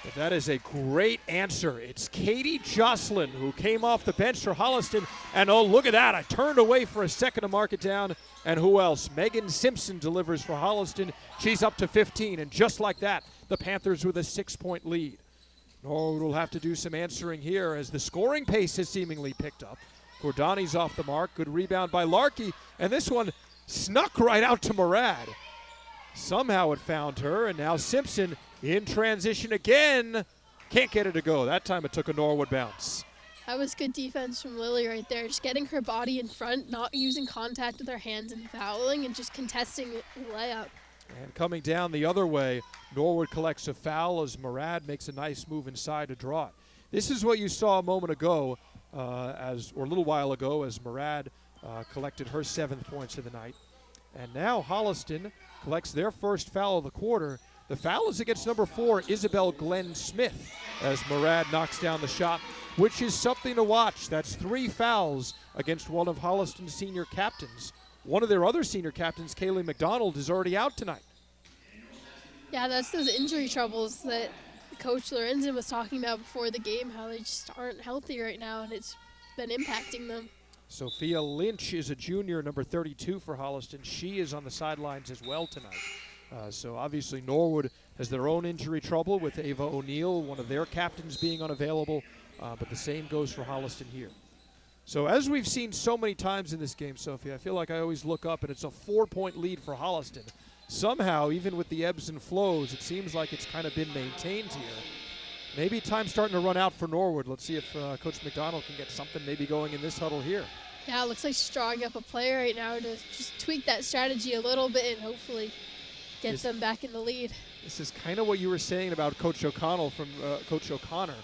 But that is a great answer. It's Katie Jocelyn who came off the bench for Holliston. And oh, look at that. I turned away for a second to mark it down. And who else? Megan Simpson delivers for Holliston. She's up to 15. And just like that, the Panthers with a 6-point lead. Norwood will have to do some answering here as the scoring pace has seemingly picked up. Gordani's off the mark. Good rebound by Larkey. And this one snuck right out to Murad. Somehow it found her. And now Simpson in transition again. Can't get it to go. That time it took a Norwood bounce. That was good defense from Lily right there. Just getting her body in front, not using contact with her hands and fouling, and just contesting the layup. And coming down the other way, Norwood collects a foul as Murad makes a nice move inside to draw it. This is what you saw a moment ago, or a little while ago, as Murad collected her 7th points of the night. And now Holliston collects their first foul of the quarter. The foul is against number 4, Isabel Glenn Smith, as Murad knocks down the shot, which is something to watch. That's 3 fouls against one of Holliston's senior captains. One of their other senior captains, Kaylee McDonnell, is already out tonight. Yeah, that's those injury troubles that Coach Lorenzen was talking about before the game, how they just aren't healthy right now, and it's been impacting them. Sophia Lynch is a junior, number 32 for Holliston. She is on the sidelines as well tonight. So obviously Norwood has their own injury trouble with Ava O'Neill, one of their captains being unavailable, but the same goes for Holliston here. So as we've seen so many times in this game, Sophie, I feel like I always look up and it's a 4-point lead for Holliston. Somehow, even with the ebbs and flows, it seems like it's kind of been maintained here. Maybe time's starting to run out for Norwood. Let's see if Coach McDonnell can get something maybe going in this huddle here. Yeah, it looks like she's drawing up a play right now to just tweak that strategy a little bit and hopefully get them back in the lead. This is kind of what you were saying about Coach O'Connell from Coach O'Connor.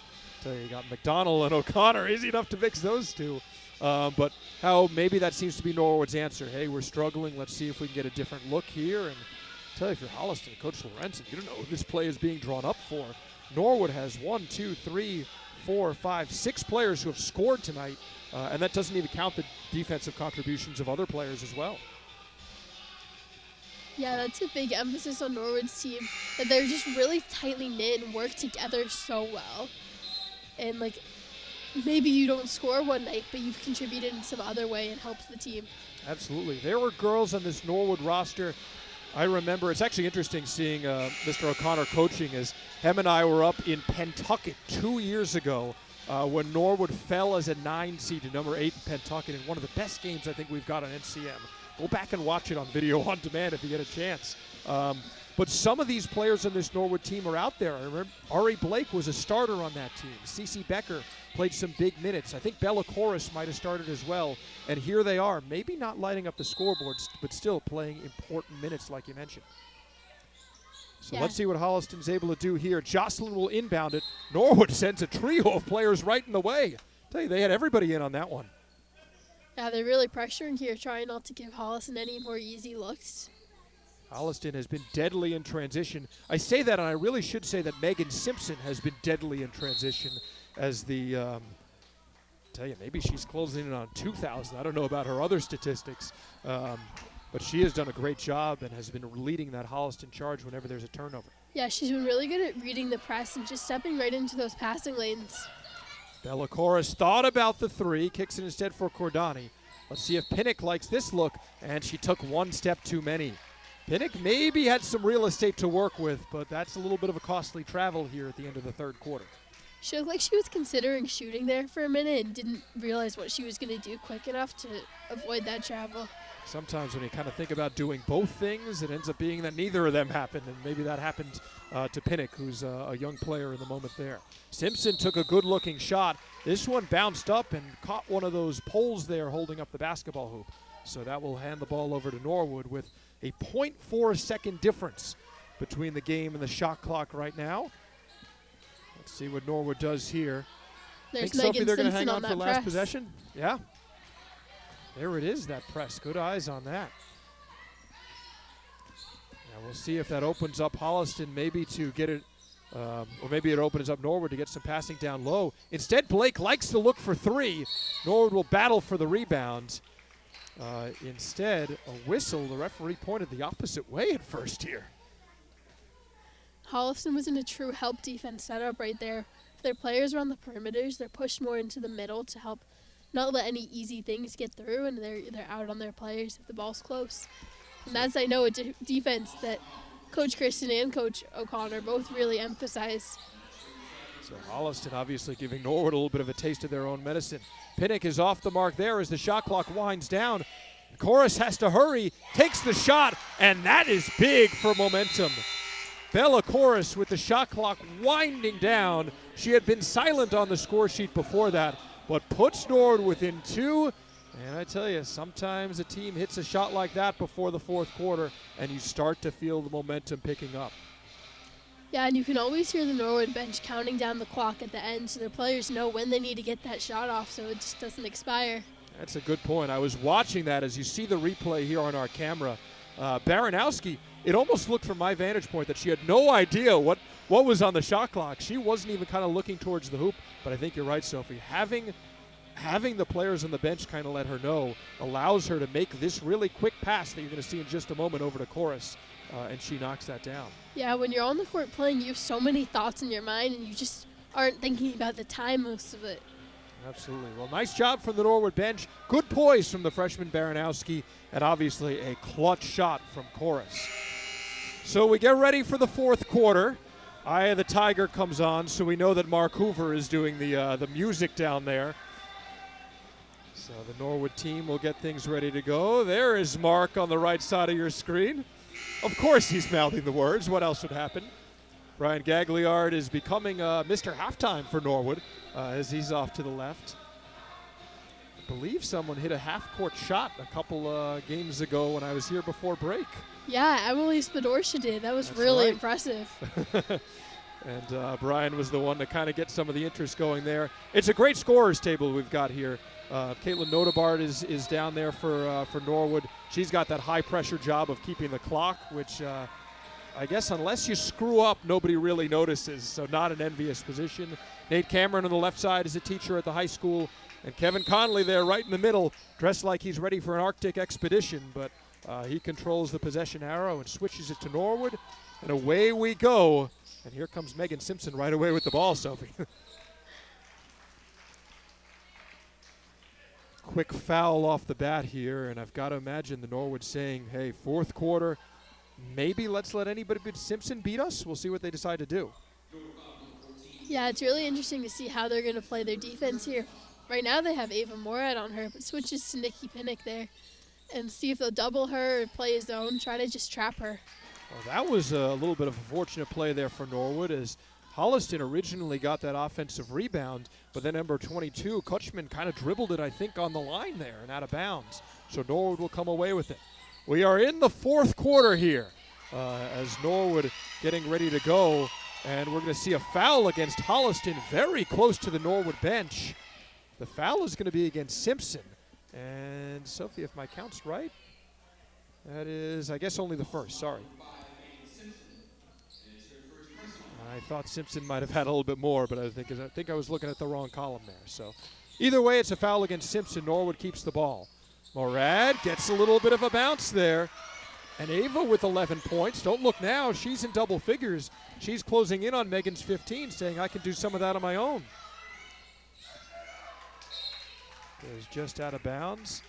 So you got McDonnell and O'Connor. Easy enough to mix those two. But how maybe that seems to be Norwood's answer. Hey, we're struggling. Let's see if we can get a different look here. And I tell you, if you're Holliston, Coach Lorenzen, you don't know who this play is being drawn up for. Norwood has 1, 2, 3, 4, 5, 6 players who have scored tonight. And that doesn't even count the defensive contributions of other players as well. Yeah, that's a big emphasis on Norwood's team, that they're just really tightly knit and work together so well. And, like, maybe you don't score one night, but you've contributed in some other way and helped the team. Absolutely. There were girls on this Norwood roster. I remember, it's actually interesting seeing Mr. O'Connor coaching, as him and I were up in Pentucket 2 years ago when Norwood fell as a 9 seed to number 8 in Pentucket in one of the best games I think we've got on NCM. Go back and watch it on video on demand if you get a chance. But some of these players on this Norwood team are out there. I remember Ari Blake was a starter on that team. Cece Becker played some big minutes. I think Bella Chorus might have started as well. And here they are, maybe not lighting up the scoreboards, but still playing important minutes like you mentioned. So let's see what Holliston's able to do here. Jocelyn will inbound it. Norwood sends a trio of players right in the way. I tell you, they had everybody in on that one. Yeah, they're really pressuring here, trying not to give Holliston any more easy looks. Holliston has been deadly in transition. I say that, and I really should say that Megan Simpson has been deadly in transition as the, tell you, maybe she's closing in on 2,000. I don't know about her other statistics, but she has done a great job and has been leading that Holliston charge whenever there's a turnover. Yeah, she's been really good at reading the press and just stepping right into those passing lanes. Bella Chorus thought about the 3, kicks it instead for Cordani. Let's see if Pinnock likes this look, and she took one step too many. Pinnock maybe had some real estate to work with, but that's a little bit of a costly travel here at the end of the 3rd quarter. She looked like she was considering shooting there for a minute and didn't realize what she was going to do quick enough to avoid that travel. Sometimes when you kind of think about doing both things, it ends up being that neither of them happened, and maybe that happened to Pinnock, who's a young player in the moment there. Simpson took a good-looking shot. This one bounced up and caught one of those poles there holding up the basketball hoop. So that will hand the ball over to Norwood with a 0.4-second difference between the game and the shot clock right now. Let's see what Norwood does here. There's Think, Sophie, Megan they're going to Simpson hang on for last possession? Yeah. There it is, that press. Good eyes on that. Now we'll see if that opens up Holliston maybe to get it, or maybe it opens up Norwood to get some passing down low. Instead, Blake likes to look for three. Norwood will battle for the rebound. Instead, a whistle. The referee pointed the opposite way at first here. Holliston was in a true help defense setup right there. If their players are on the perimeters, they're pushed more into the middle to help not let any easy things get through, and they're out on their players if the ball's close. And that's, I know, a defense that Coach Kristen and Coach O'Connor both really emphasize. So Holliston obviously giving Norwood a little bit of a taste of their own medicine. Pinnock is off the mark there as the shot clock winds down. Chorus has to hurry, takes the shot, and that is big for momentum. Bella Chorus with the shot clock winding down. She had been silent on the score sheet before that, but puts Norwood within two. And I tell you, sometimes a team hits a shot like that before the fourth quarter, and you start to feel the momentum picking up. Yeah, and you can always hear the Norwood bench counting down the clock at the end, so their players know when they need to get that shot off so it just doesn't expire. That's a good point. I was watching that as you see the replay here on our camera. Baranowski, it almost looked from my vantage point that she had no idea what was on the shot clock. She wasn't even kind of looking towards the hoop, but I think you're right, Sophie. Having the players on the bench kind of let her know allows her to make this really quick pass that you're going to see in just a moment over to Chorus, and she knocks that down. Yeah, when you're on the court playing, you have so many thoughts in your mind, and you just aren't thinking about the time most of it. Absolutely. Well, nice job from the Norwood bench. Good poise from the freshman Baranowski, and obviously a clutch shot from Chorus. So we get ready for the fourth quarter. Eye of the Tiger comes on, so we know that Mark Hoover is doing the music down there. So the Norwood team will get things ready to go. There is Mark on the right side of your screen. Of course he's mouthing the words. What else would happen? Brian Gagliard is becoming Mr. Halftime for Norwood as he's off to the left. I believe someone hit a half-court shot a couple games ago when I was here before break. Yeah, Emily Spadorsha did. That was really impressive. And Brian was the one to kind of get some of the interest going there. It's a great scorers table we've got here. Caitlin Nodebart is down there for Norwood. She's got that high-pressure job of keeping the clock, which I guess unless you screw up, nobody really notices, so not an envious position. Nate Cameron on the left side is a teacher at the high school, and Kevin Conley there right in the middle, dressed like he's ready for an Arctic expedition, but he controls the possession arrow and switches it to Norwood, and away we go. And here comes Megan Simpson right away with the ball, Sophie. Quick foul off the bat here, and I've got to imagine the Norwood saying, hey, fourth quarter, maybe let's let anybody but Simpson beat us. We'll see what they decide to do. Yeah, it's really interesting to see how they're going to play their defense here. Right now they have Ava Morad on her, but switches to Nikki Pinnock there and see if they'll double her or play a zone, try to just trap her. Well, that was a little bit of a fortunate play there for Norwood as Holliston originally got that offensive rebound, but then number 22, Kutchman, kind of dribbled it, I think, on the line there and out of bounds. So Norwood will come away with it. We are in the fourth quarter here as Norwood getting ready to go, and we're going to see a foul against Holliston very close to the Norwood bench. The foul is going to be against Simpson. And Sophie, if my count's right, that is, I guess, only the first. Sorry. I thought Simpson might have had a little bit more, but I think I was looking at the wrong column there. So either way, it's a foul against Simpson. Norwood keeps the ball. Morad gets a little bit of a bounce there. And Ava with 11 points. Don't look now. She's in double figures. She's closing in on Megan's 15, saying, I can do some of that on my own. Goes just out of bounds.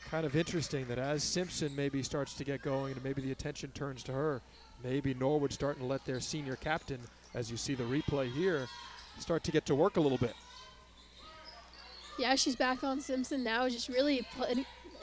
Kind of interesting that as Simpson maybe starts to get going and maybe the attention turns to her, maybe Norwood starting to let their senior captain, as you see the replay here, start to get to work a little bit. Yeah, she's back on Simpson now, just really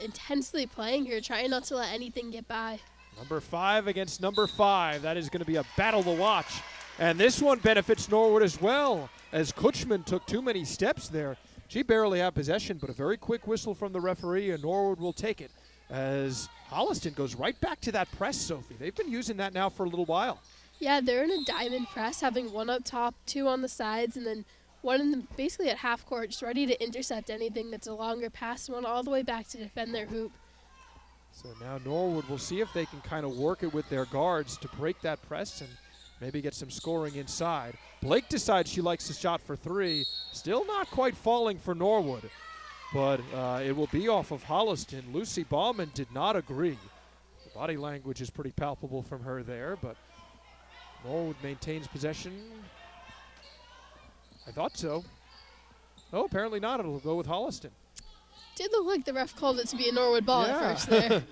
intensely playing here, trying not to let anything get by. Number 5 against number 5. That is going to be a battle to watch. And this one benefits Norwood as well, as Kutchman took too many steps there. She barely had possession, but a very quick whistle from the referee, and Norwood will take it as Holliston goes right back to that press, Sophie. They've been using that now for a little while. Yeah, they're in a diamond press, having one up top, two on the sides, and then one in the, basically at half court, just ready to intercept anything that's a longer pass, and one all the way back to defend their hoop. So now Norwood will see if they can kind of work it with their guards to break that press and maybe get some scoring inside. Blake decides she likes the shot for three. Still not quite falling for Norwood, but it will be off of Holliston. Lucy Baumann did not agree. The body language is pretty palpable from her there, but Norwood maintains possession. I thought so. No, apparently not. It'll go with Holliston. Did look like the ref called it to be a Norwood ball at first there.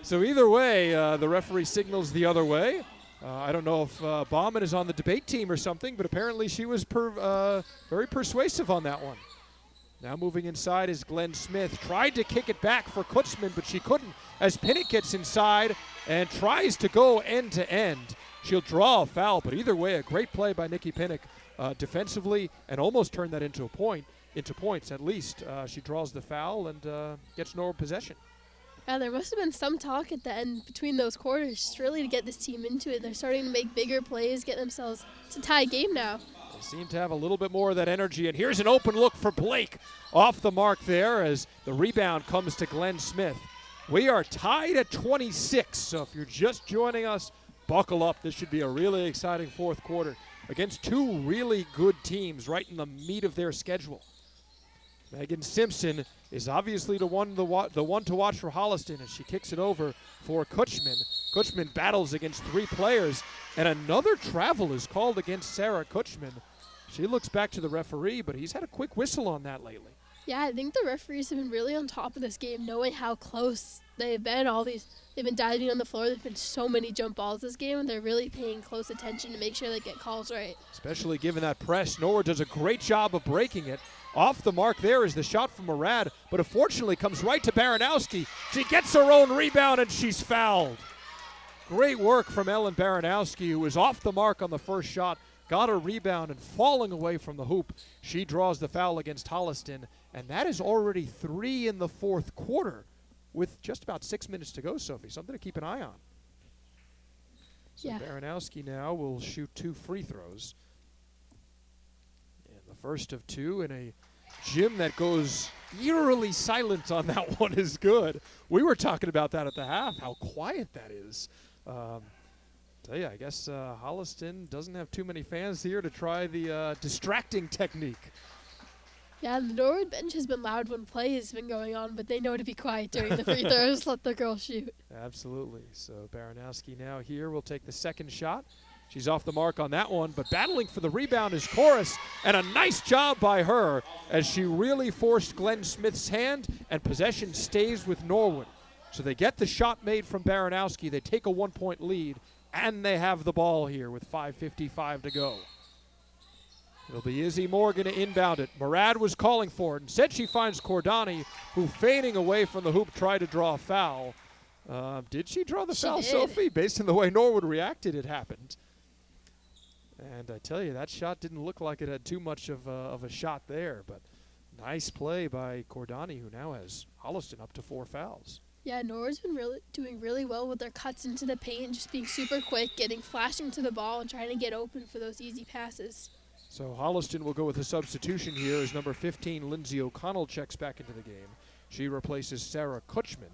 So either way, the referee signals the other way. I don't know if Baumann is on the debate team or something, but apparently she was very persuasive on that one. Now moving inside is Glenn Smith. Tried to kick it back for Kutzman, but she couldn't as Pinnock gets inside and tries to go end to end. She'll draw a foul, but either way, a great play by Nikki Pinnock defensively and almost turned that into points at least. She draws the foul and gets Norwood possession. Yeah, there must have been some talk at the end between those quarters just really to get this team into it. They're starting to make bigger plays, get themselves to tie game now. They seem to have a little bit more of that energy, and here's an open look for Blake. Off the mark there as the rebound comes to Glenn Smith. We are tied at 26, so if you're just joining us, buckle up. This should be a really exciting fourth quarter against two really good teams right in the meat of their schedule. Megan Simpson is obviously the one to watch for Holliston as she kicks it over for Kutchman. Kutchman battles against three players, and another travel is called against Sarah Kutchman. She looks back to the referee, but he's had a quick whistle on that lately. Yeah, I think the referees have been really on top of this game, knowing how close they've been. They've been diving on the floor. There's been so many jump balls this game, and they're really paying close attention to make sure they get calls right. Especially given that press. Norwood does a great job of breaking it. Off the mark there is the shot from Murad, but unfortunately comes right to Baranowski. She gets her own rebound, and she's fouled. Great work from Ellen Baranowski, who was off the mark on the first shot, got her rebound, and falling away from the hoop, she draws the foul against Holliston, and that is already 3 in the fourth quarter with just about 6 minutes to go, Sophie. Something to keep an eye on. So Yeah. Baranowski now will shoot 2 free throws. And the first of 2 in a gym that goes eerily silent on that one is good. We were talking about that at the half, how quiet that is. Tell you, I guess Holliston doesn't have too many fans here to try the distracting technique. Yeah, the Norwood bench has been loud when play has been going on, but they know to be quiet during the free throws, let the girls shoot. Absolutely. So Baranowski now here will take the second shot. She's off the mark on that one, but battling for the rebound is Chorus, and a nice job by her as she really forced Glenn Smith's hand, and possession stays with Norwood. So they get the shot made from Baranowski, they take a 1-point lead, and they have the ball here with 5:55 to go. It'll be Izzy Morgan to inbound it. Murad was calling for it. Instead, she finds Cordani, who fading away from the hoop tried to draw a foul. Did she draw the foul, did. Sophie? Based on the way Norwood reacted, it happened. And I tell you, that shot didn't look like it had too much of a shot there. But nice play by Cordani, who now has Holliston up to 4 fouls. Yeah, Norwood's been doing really well with their cuts into the paint, just being super quick, flashing to the ball and trying to get open for those easy passes. So Holliston will go with a substitution here as number 15, Lindsay O'Connell, checks back into the game. She replaces Sarah Kutchman.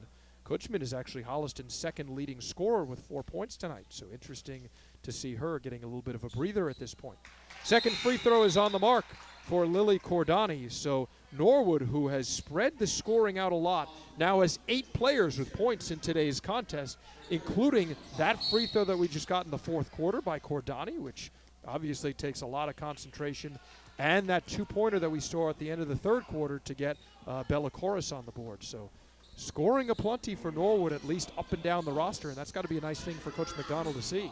Kutchman is actually Holliston's second leading scorer with 4 points tonight, so interesting to see her getting a little bit of a breather at this point. Second free throw is on the mark for Lily Cordani, so Norwood, who has spread the scoring out a lot, now has 8 players with points in today's contest, including that free throw that we just got in the fourth quarter by Cordani, which obviously takes a lot of concentration, and that 2-pointer that we saw at the end of the third quarter to get Bella Chorus on the board. So scoring aplenty for Norwood, at least up and down the roster, and that's got to be a nice thing for Coach McDonnell to see.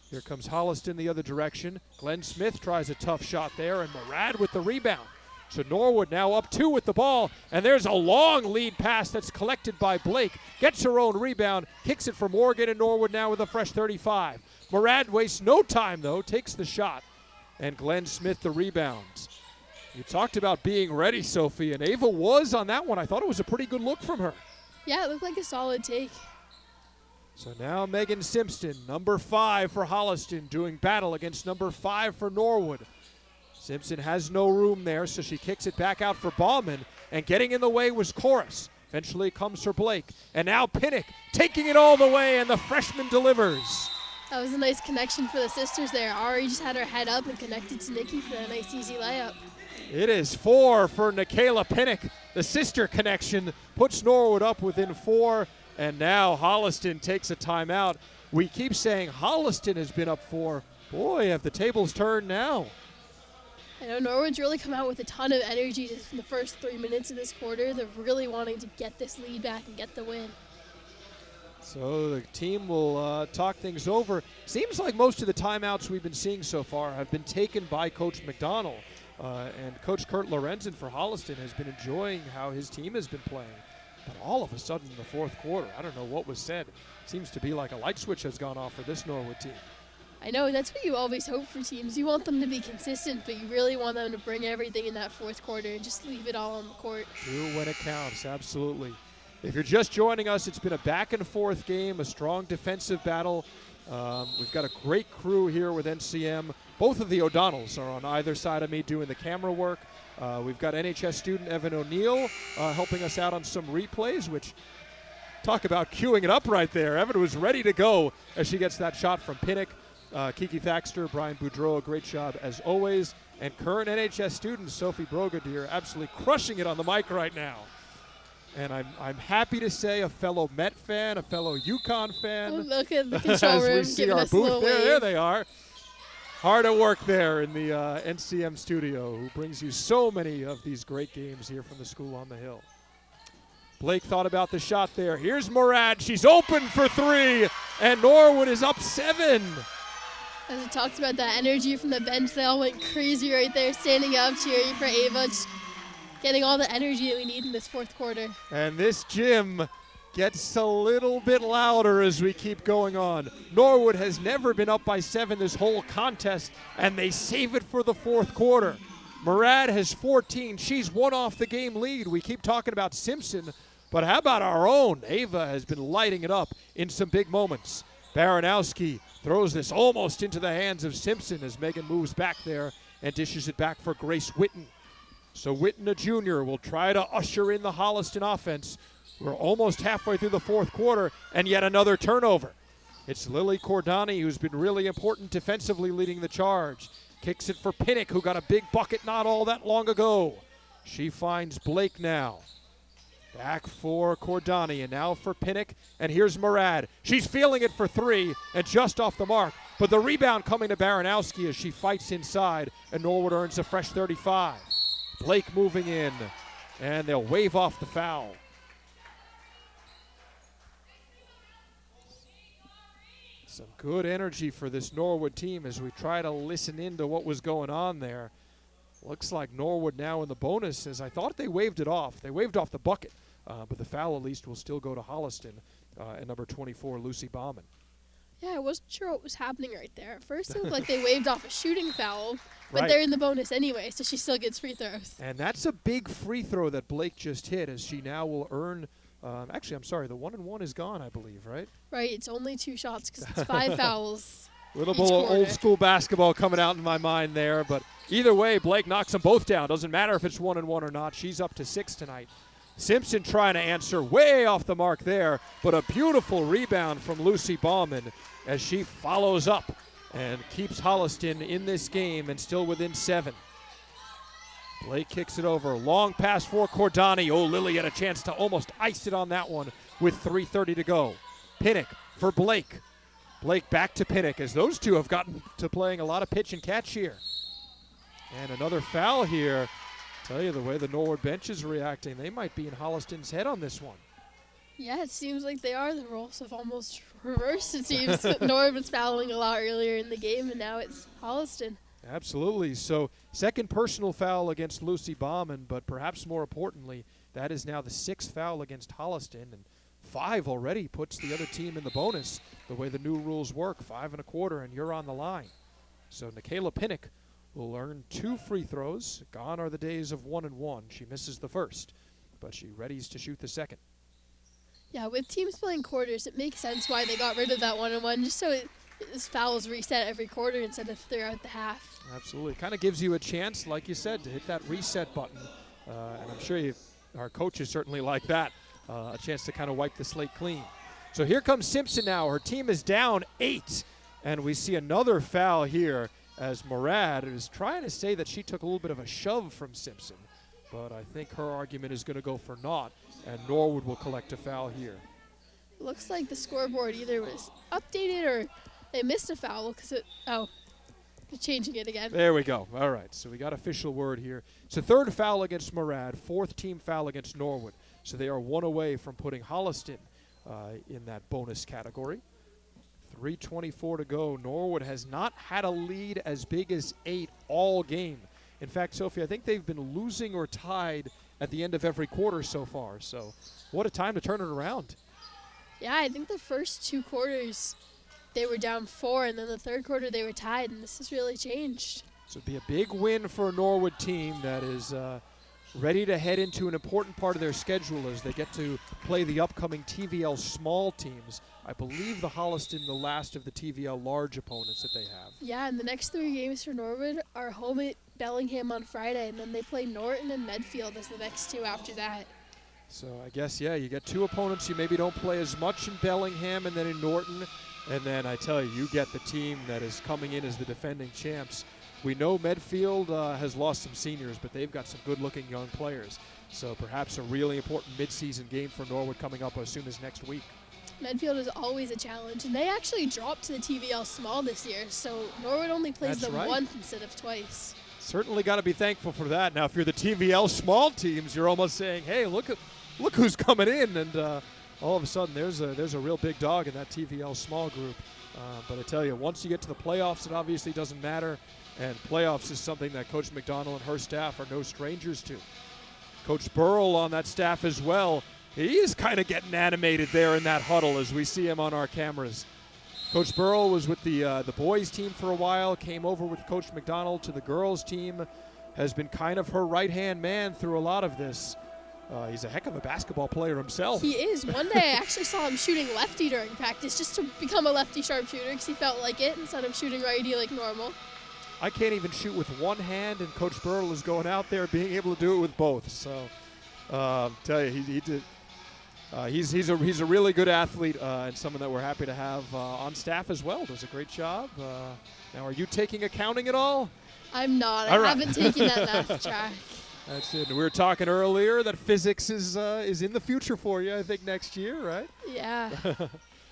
Here comes Holliston the other direction. Glenn Smith tries a tough shot there, and Murad with the rebound. So Norwood now up 2 with the ball, and there's a long lead pass that's collected by Blake. Gets her own rebound, kicks it for Morgan, and Norwood now with a fresh 35. Murad wastes no time, though, takes the shot, and Glenn Smith the rebounds. You talked about being ready, Sophie, and Ava was on that one. I thought it was a pretty good look from her. Yeah, it looked like a solid take. So now Megan Simpson, number 5 for Holliston, doing battle against number 5 for Norwood. Simpson has no room there, so she kicks it back out for Bauman, and getting in the way was Chorus. Eventually comes for Blake, and now Pinnock taking it all the way, and the freshman delivers. That was a nice connection for the sisters there. Ari just had her head up and connected to Nikki for a nice easy layup. It is 4 for Nikayla Pinnock. The sister connection puts Norwood up within 4, and now Holliston takes a timeout. We keep saying Holliston has been up 4. Boy, have the tables turned now. I know Norwood's really come out with a ton of energy just in the first 3 minutes of this quarter. They're really wanting to get this lead back and get the win. So the team will talk things over. Seems like most of the timeouts we've been seeing so far have been taken by Coach McDonnell. And Coach Kurt Lorenzen for Holliston has been enjoying how his team has been playing. But all of a sudden in the fourth quarter, I don't know what was said. Seems to be like a light switch has gone off for this Norwood team. I know, that's what you always hope for teams. You want them to be consistent, but you really want them to bring everything in that fourth quarter and just leave it all on the court. Do when it counts, absolutely. If you're just joining us, it's been a back and forth game, a strong defensive battle. We've got a great crew here with NCM. Both of the O'Donnells are on either side of me doing the camera work. We've got NHS student Evan O'Neill helping us out on some replays, which talk about queuing it up right there. Evan was ready to go as she gets that shot from Pinnock. Kiki Thaxter, Brian Boudreau, a great job as always. And current NHS student Sophie Brogadir absolutely crushing it on the mic right now. And I'm happy to say a fellow Met fan, a fellow UConn fan. Oh, look at the control room as we see giving our us a little booth there. wave. There they are. Hard at work there in the NCM studio, who brings you so many of these great games here from the school on the hill. Blake thought about the shot there. Here's Murad. She's open for 3, and Norwood is up 7. As it talks about that energy from the bench, they all went crazy right there, standing up, cheering for Ava, just getting all the energy that we need in this fourth quarter. And this gym gets a little bit louder as we keep going on. Norwood has never been up by 7 this whole contest, and they save it for the fourth quarter. Murad has 14. She's 1 off the game lead. We keep talking about Simpson, but how about our own? Ava has been lighting it up in some big moments. Baranowski throws this almost into the hands of Simpson as Megan moves back there and dishes it back for Grace Witten. So Witten, a junior, will try to usher in the Holliston offense. We're almost halfway through the fourth quarter, and yet another turnover. It's Lily Cordani, who's been really important defensively, leading the charge. Kicks it for Pinnock, who got a big bucket not all that long ago. She finds Blake now. Back for Cordani, and now for Pinnock, and here's Murad. She's feeling it for 3, and just off the mark. But the rebound coming to Baranowski as she fights inside, and Norwood earns a fresh 35. Blake moving in, and they'll wave off the foul. Some good energy for this Norwood team as we try to listen into what was going on there. Looks like Norwood now in the bonus, as I thought they waved it off. They waved off the bucket, but the foul at least will still go to Holliston and number 24, Lucy Bauman. Yeah, I wasn't sure what was happening right there. At first it looked like they waved off a shooting foul, but Right. they're in the bonus anyway, so she still gets free throws. And that's a big free throw that Blake just hit, as she now will earn, actually, I'm sorry, the 1-and-1 is gone, I believe, right? Right, it's only 2 shots because it's 5 fouls. Little each bit of quarter. old school basketball coming out in my mind there, but either way, Blake knocks them both down. Doesn't matter if it's 1-and-1 or not. She's up to 6 tonight. Simpson trying to answer way off the mark there, but a beautiful rebound from Lucy Bauman as she follows up and keeps Holliston in this game and still within 7. Blake kicks it over. Long pass for Cordani. Oh, Lily had a chance to almost ice it on that one with 3:30 to go. Pinnock for Blake. Blake back to Pinnock as those two have gotten to playing a lot of pitch and catch here. And another foul here. Tell you, the way the Norwood bench is reacting, they might be in Holliston's head on this one. Yeah, it seems like they are. The roles have almost reversed, it seems. Norwood was fouling a lot earlier in the game, and now it's Holliston. Absolutely. So second personal foul against Lucy Bauman, but perhaps more importantly, that is now the 6th foul against Holliston, and 5 already puts the other team in the bonus the way the new rules work. 5 1/4, and you're on the line. So Nikayla Pinnock will earn 2 free throws. Gone are the days of 1-and-1. She misses the first, but she readies to shoot the second. Yeah, with teams playing quarters, it makes sense why they got rid of that 1-on-1, just so this fouls reset every quarter instead of throughout the half. Absolutely. Kind of gives you a chance, like you said, to hit that reset button. And I'm sure our coaches certainly like that, a chance to kind of wipe the slate clean. So here comes Simpson now. Her team is down 8. And we see another foul here as Murad is trying to say that she took a little bit of a shove from Simpson. But I think her argument is going to go for naught, and Norwood will collect a foul here. Looks like the scoreboard either was updated or they missed a foul because they're changing it again. There we go. All right, so we got official word here. It's a third foul against Murad, fourth team foul against Norwood. So they are one away from putting Holliston in that bonus category. 3:24 to go. Norwood has not had a lead as big as 8 all game. In fact, Sophie, I think they've been losing or tied at the end of every quarter so far. So what a time to turn it around. Yeah, I think the first 2 quarters they were down 4, and then the third quarter they were tied, and this has really changed. So it'd be a big win for a Norwood team that is ready to head into an important part of their schedule as they get to play the upcoming TVL small teams. I believe the Holliston, the last of the TVL large opponents that they have. Yeah, and the next 3 games for Norwood are home at Bellingham on Friday, and then they play Norton and Medfield as the next 2 after that. So I guess, yeah, you get 2 opponents you maybe don't play as much in Bellingham and then in Norton. And then I tell you, you get the team that is coming in as the defending champs. We know Medfield has lost some seniors, but they've got some good-looking young players. So perhaps a really important midseason game for Norwood coming up as soon as next week. Medfield is always a challenge, and they actually dropped to the TVL small this year, so Norwood only plays them once instead of twice. Certainly got to be thankful for that. Now, if you're the TVL small teams, you're almost saying, hey, look who's coming in, and all of a sudden there's a real big dog in that TVL small group. But I tell you, once you get to the playoffs, it obviously doesn't matter, and playoffs is something that Coach McDonnell and her staff are no strangers to. Coach Burrell on that staff as well. He is kind of getting animated there in that huddle as we see him on our cameras. Coach Burrell was with the boys team for a while, came over with Coach McDonnell to the girls team, has been kind of her right-hand man through a lot of this. He's a heck of a basketball player himself. He is. One day I actually saw him shooting lefty during practice just to become a lefty sharpshooter because he felt like it instead of shooting righty like normal. I can't even shoot with one hand, and Coach Burrell is going out there being able to do it with both. So, tell you, he did. He's a really good athlete and someone that we're happy to have on staff as well. Does a great job. Now, are you taking accounting at all? I'm not. I haven't taken that math track. That's it. We were talking earlier that physics is in the future for you, I think, next year, right? Yeah.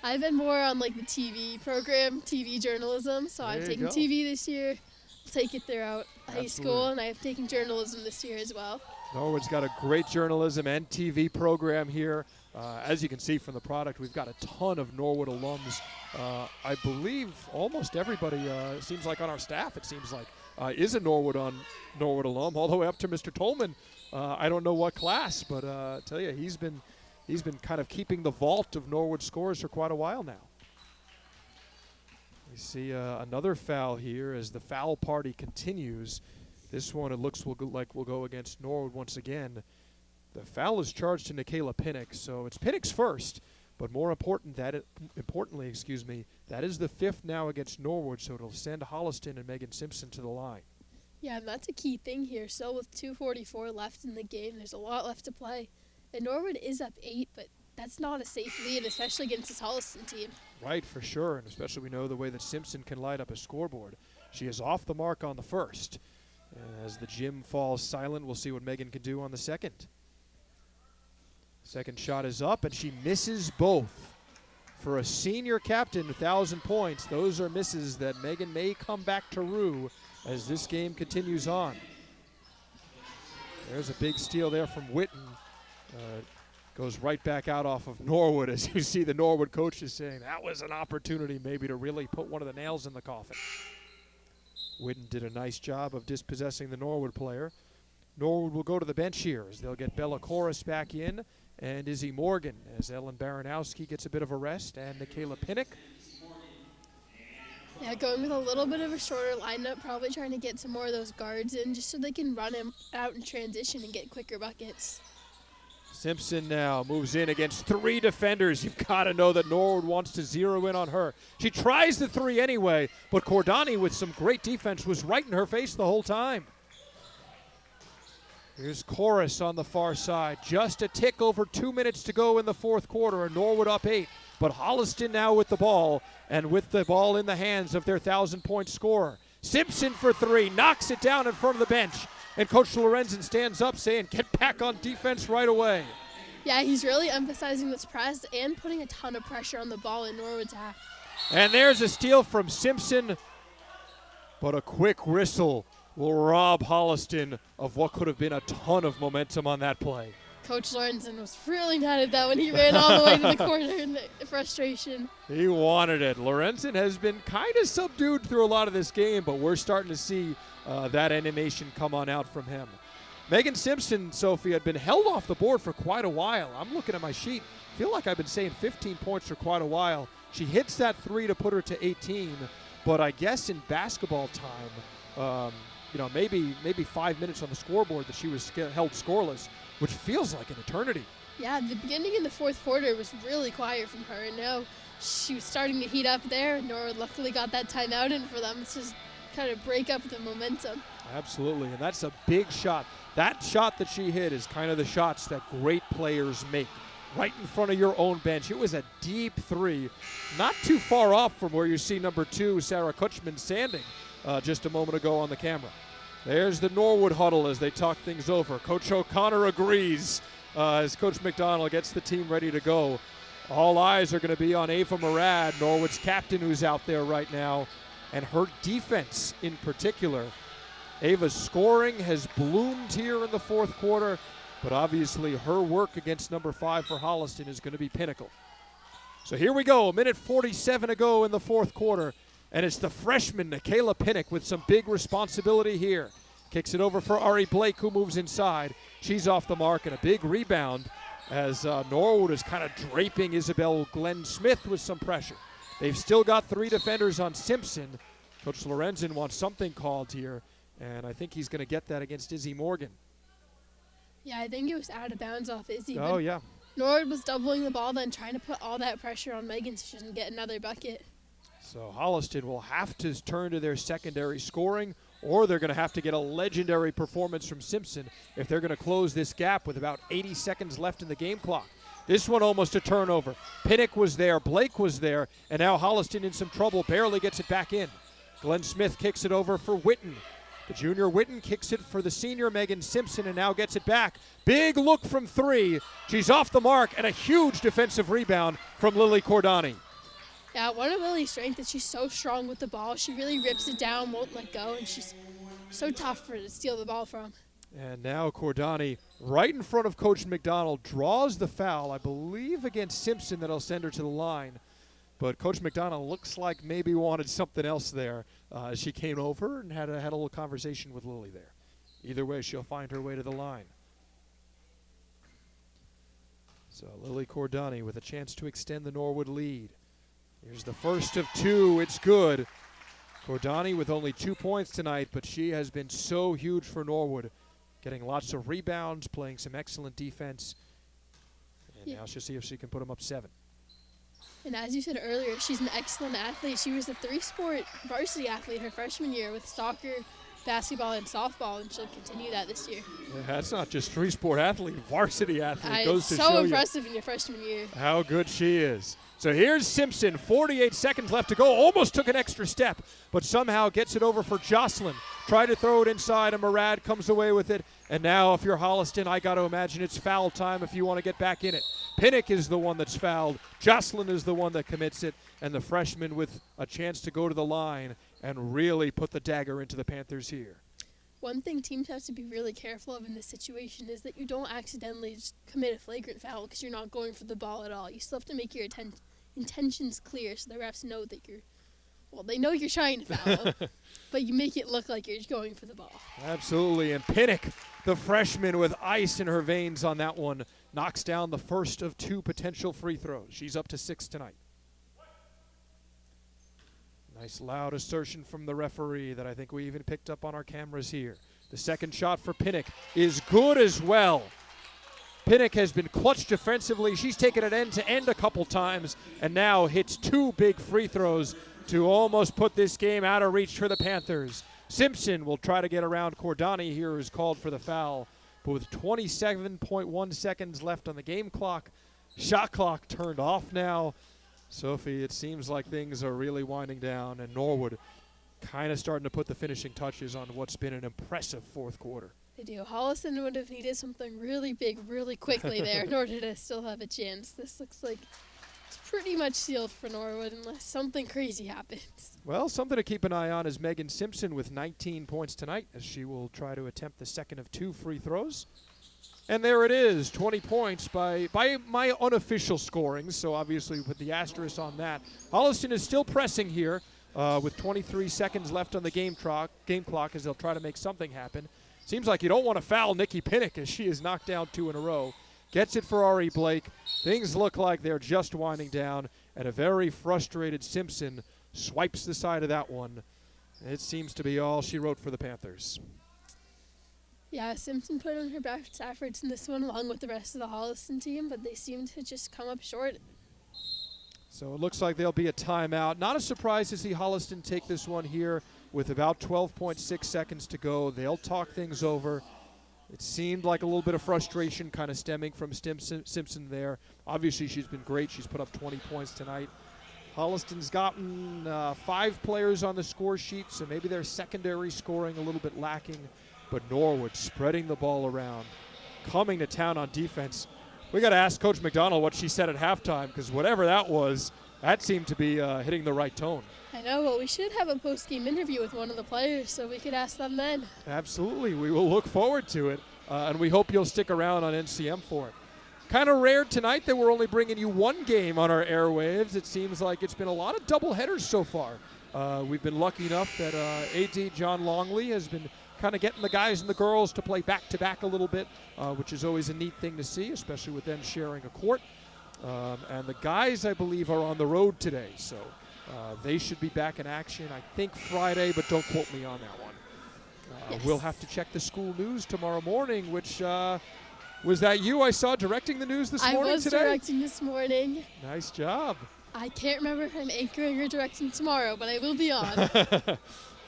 I've been more on like the TV program, TV journalism. So I've taken TV this year. I'll take it throughout high school, and I've taken journalism this year as well. Norwood's got a great journalism and TV program here. As you can see from the product, we've got a ton of Norwood alums. I believe almost everybody, seems like on our staff, it seems like, is a Norwood alum, all the way up to Mr. Tolman. I don't know what class, but I tell you, he's been kind of keeping the vault of Norwood scores for quite a while now. We see another foul here as the foul party continues. This one, it looks like will go against Norwood once again. The foul is charged to Nikayla Pinnock, so it's Pinnock's first. But more importantly, that is the 5th now against Norwood, so it'll send Holliston and Megan Simpson to the line. Yeah, and that's a key thing here. So with 2:44 left in the game, there's a lot left to play. And Norwood is up 8, but that's not a safe lead, especially against this Holliston team. Right, for sure, and especially we know the way that Simpson can light up a scoreboard. She is off the mark on the first. And as the gym falls silent, we'll see what Megan can do on the second. Second shot is up, and she misses both. For a senior captain, 1,000 points, those are misses that Megan may come back to rue as this game continues on. There's a big steal there from Witten. Goes right back out off of Norwood as you see the Norwood coaches saying that was an opportunity maybe to really put one of the nails in the coffin. Witten did a nice job of dispossessing the Norwood player. Norwood will go to the bench here as they'll get Bella Corus back in and Izzy Morgan as Ellen Baranowski gets a bit of a rest and Nikayla Pinnock. Yeah, going with a little bit of a shorter lineup, probably trying to get some more of those guards in just so they can run him out in transition and get quicker buckets. Simpson now moves in against 3 defenders. You've got to know that Norwood wants to zero in on her. She tries the 3 anyway, but Cordani with some great defense was right in her face the whole time. Here's Chorus on the far side. Just a tick over 2 minutes to go in the fourth quarter, and Norwood up 8. But Holliston now with the ball, and with the ball in the hands of their 1,000-point scorer. Simpson for 3, knocks it down in front of the bench. And Coach Lorenzen stands up saying, get back on defense right away. Yeah, he's really emphasizing this press and putting a ton of pressure on the ball in Norwood's half. And there's a steal from Simpson, but a quick whistle will rob Holliston of what could have been a ton of momentum on that play. Coach Lorenzen was really mad at that when he ran all the way to the corner in the frustration. He wanted it. Lorenzen has been kind of subdued through a lot of this game, but we're starting to see that animation come on out from him. Megan Simpson, Sophie, had been held off the board for quite a while. I'm looking at my sheet. Feel like I've been saying 15 points for quite a while. She hits that 3 to put her to 18, but I guess in basketball time, maybe 5 minutes on the scoreboard that she was held scoreless, which feels like an eternity. Yeah, the beginning in the fourth quarter was really quiet from her, and now she was starting to heat up there. Norwood luckily got that timeout in for them to kind of break up the momentum. Absolutely, and that's a big shot. That shot that she hit is kind of the shots that great players make. Right in front of your own bench. It was a deep 3, not too far off from where you see number 2, Sarah Kutchman, standing just a moment ago on the camera. There's the Norwood huddle as they talk things over. Coach O'Connor agrees as Coach McDonnell gets the team ready to go. All eyes are going to be on Ava Murad, Norwood's captain, who's out there right now, and her defense in particular. Ava's scoring has bloomed here in the fourth quarter, but obviously her work against number 5 for Holliston is going to be pinnacle. So here we go, 1:47 to go in the fourth quarter. And it's the freshman, Nikayla Pinnock, with some big responsibility here. Kicks it over for Ari Blake, who moves inside. She's off the mark, and a big rebound as Norwood is kind of draping Isabel Glenn Smith with some pressure. They've still got 3 defenders on Simpson. Coach Lorenzen wants something called here, and I think he's going to get that against Izzy Morgan. Yeah, I think it was out of bounds off Izzy. Oh, yeah. Norwood was doubling the ball, then trying to put all that pressure on Megan so she doesn't get another bucket. So Holliston will have to turn to their secondary scoring, or they're going to have to get a legendary performance from Simpson if they're going to close this gap with about 80 seconds left in the game clock. This one almost a turnover. Pinnock was there, Blake was there, and now Holliston in some trouble, barely gets it back in. Glenn Smith kicks it over for Witten. The junior Witten kicks it for the senior Megan Simpson and now gets it back. Big look from 3. She's off the mark, and a huge defensive rebound from Lily Cordani. Yeah, one of Lily's strengths is she's so strong with the ball. She really rips it down, won't let go, and she's so tough for her to steal the ball from. And now Cordani, right in front of Coach McDonnell, draws the foul, I believe against Simpson, that'll send her to the line. But Coach McDonnell looks like maybe wanted something else there. She came over and had a little conversation with Lily there. Either way, she'll find her way to the line. So Lily Cordani with a chance to extend the Norwood lead. Here's the first of 2. It's good. Cordani with only 2 points tonight, but she has been so huge for Norwood, getting lots of rebounds, playing some excellent defense. And now she'll see if she can put them up 7. And as you said earlier, she's an excellent athlete. She was a 3-sport varsity athlete her freshman year with soccer, basketball, and softball, and she'll continue that this year. Yeah, that's not just 3-sport athlete, varsity athlete. Goes to so show impressive in your freshman year. How good she is. So here's Simpson, 48 seconds left to go. Almost took an extra step, but somehow gets it over for Jocelyn. Tried to throw it inside, and Murad comes away with it. And now if you're Holliston, I got to imagine it's foul time if you want to get back in it. Pinnock is the one that's fouled. Jocelyn is the one that commits it. And the freshman with a chance to go to the line and really put the dagger into the Panthers here. One thing teams have to be really careful of in this situation is that you don't accidentally just commit a flagrant foul because you're not going for the ball at all. You still have to make your intentions clear so the refs know that they know you're trying to foul them, but you make it look like you're just going for the ball. Absolutely, and Pinnock, the freshman with ice in her veins on that one, knocks down the first of 2 potential free throws. She's up to 6 tonight. Nice loud assertion from the referee that I think we even picked up on our cameras here. The second shot for Pinnock is good as well. Pinnock has been clutch defensively. She's taken it end-to-end a couple times and now hits 2 big free throws to almost put this game out of reach for the Panthers. Simpson will try to get around Cordani here, who's called for the foul. But with 27.1 seconds left on the game clock, shot clock turned off now. Sophie, it seems like things are really winding down, and Norwood kind of starting to put the finishing touches on what's been an impressive fourth quarter. They do. Holliston would have needed something really big, really quickly there in order to still have a chance. This looks like it's pretty much sealed for Norwood unless something crazy happens. Well, something to keep an eye on is Megan Simpson with 19 points tonight, as she will try to attempt the second of 2 free throws. And there it is, 20 points by my unofficial scoring, so obviously with the asterisk on that. Holliston is still pressing here with 23 seconds left on the game clock as they'll try to make something happen. Seems like you don't want to foul Nikki Pinnock as she is knocked down 2 in a row. Gets it for Ari Blake. Things look like they're just winding down, and a very frustrated Simpson swipes the side of that one. It seems to be all she wrote for the Panthers. Yeah, Simpson put in her best efforts in this one along with the rest of the Holliston team, but they seem to just come up short. So it looks like there'll be a timeout. Not a surprise to see Holliston take this one here with about 12.6 seconds to go. They'll talk things over. It seemed like a little bit of frustration kind of stemming from Simpson there. Obviously, she's been great. She's put up 20 points tonight. Holliston's gotten 5 players on the score sheet, so maybe their secondary scoring a little bit lacking. But Norwood spreading the ball around, coming to town on defense. We got to ask Coach McDonnell what she said at halftime, because whatever that was, that seemed to be hitting the right tone. I know, well, we should have a post-game interview with one of the players, so we could ask them then. Absolutely. We will look forward to it, and we hope you'll stick around on NCM for it. Kind of rare tonight that we're only bringing you one game on our airwaves. It seems like it's been a lot of doubleheaders so far. We've been lucky enough that AD John Longley has been kind of getting the guys and the girls to play back-to-back a little bit, which is always a neat thing to see, especially with them sharing a court. And the guys, I believe, are on the road today, so they should be back in action, I think Friday, but don't quote me on that one. Yes. We'll have to check the school news tomorrow morning, which was that you I saw directing the news this morning today? I was directing this morning. Nice job. I can't remember if I'm anchoring or directing tomorrow, but I will be on.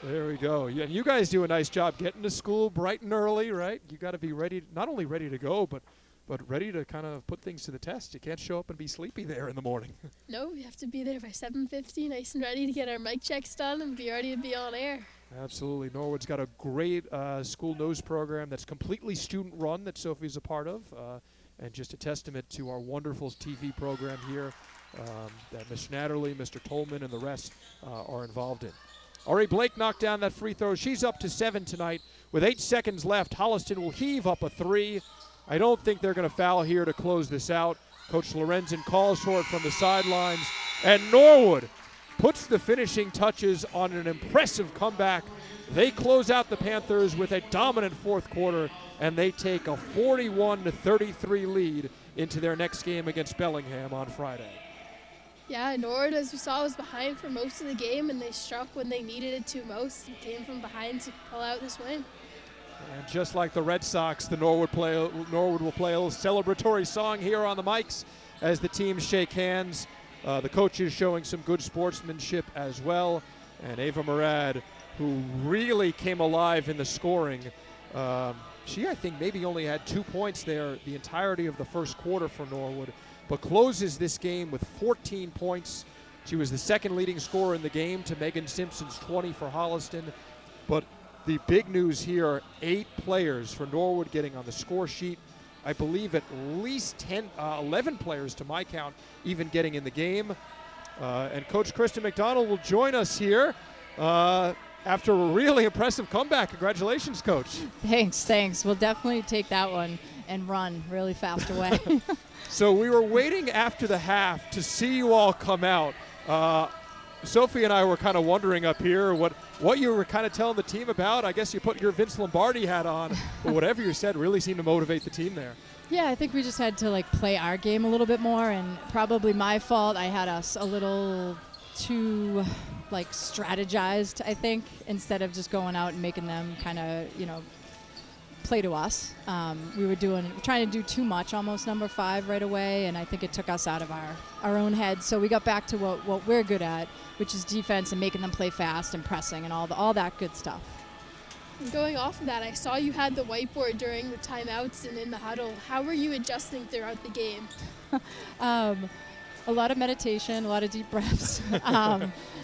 There we go. And you guys do a nice job getting to school bright and early, right? You got to be ready, not only ready to go, but ready to kind of put things to the test. You can't show up and be sleepy there in the morning. No, we have to be there by 7:50, nice and ready to get our mic checks done and be ready to be on air. Absolutely. Norwood's got a great school news program that's completely student-run that Sophie's a part of, and just a testament to our wonderful TV program here that Ms. Schnatterly, Mr. Tolman, and the rest are involved in. Ari Blake knocked down that free throw. She's up to 7 tonight. With 8 seconds left, Holliston will heave up a 3. I don't think they're going to foul here to close this out. Coach Lorenzen calls for it from the sidelines. And Norwood puts the finishing touches on an impressive comeback. They close out the Panthers with a dominant fourth quarter, and they take a 41-33 lead into their next game against Bellingham on Friday. Yeah, Norwood, as we saw, was behind for most of the game, and they struck when they needed it to most and came from behind to pull out this win. And just like the Red Sox, the Norwood will play a little celebratory song here on the mics as the teams shake hands. The coaches showing some good sportsmanship as well. And Ava Murad, who really came alive in the scoring. She, I think, maybe only had 2 points there the entirety of the first quarter for Norwood, but closes this game with 14 points. She was the second leading scorer in the game to Megan Simpson's 20 for Holliston. But the big news here, 8 players for Norwood getting on the score sheet. I believe at least 11 players to my count even getting in the game. And Coach Kristen McDonnell will join us here after a really impressive comeback. Congratulations, Coach. Thanks. We'll definitely take that one and run really fast away. So we were waiting after the half to see you all come out. Sophie and I were kind of wondering up here what you were kind of telling the team about. I guess you put your Vince Lombardi hat on, but whatever you said really seemed to motivate the team there. Yeah, I think we just had to play our game a little bit more, and probably my fault. I had us a little too strategized, I think, instead of just going out and making them kind of, play to us. We were trying to do too much, almost number 5 right away, and I think it took us out of our own heads. So we got back to what we're good at, which is defense and making them play fast and pressing and all that good stuff. And going off of that, I saw you had the whiteboard during the timeouts and in the huddle. How were you adjusting throughout the game? A lot of meditation, a lot of deep breaths.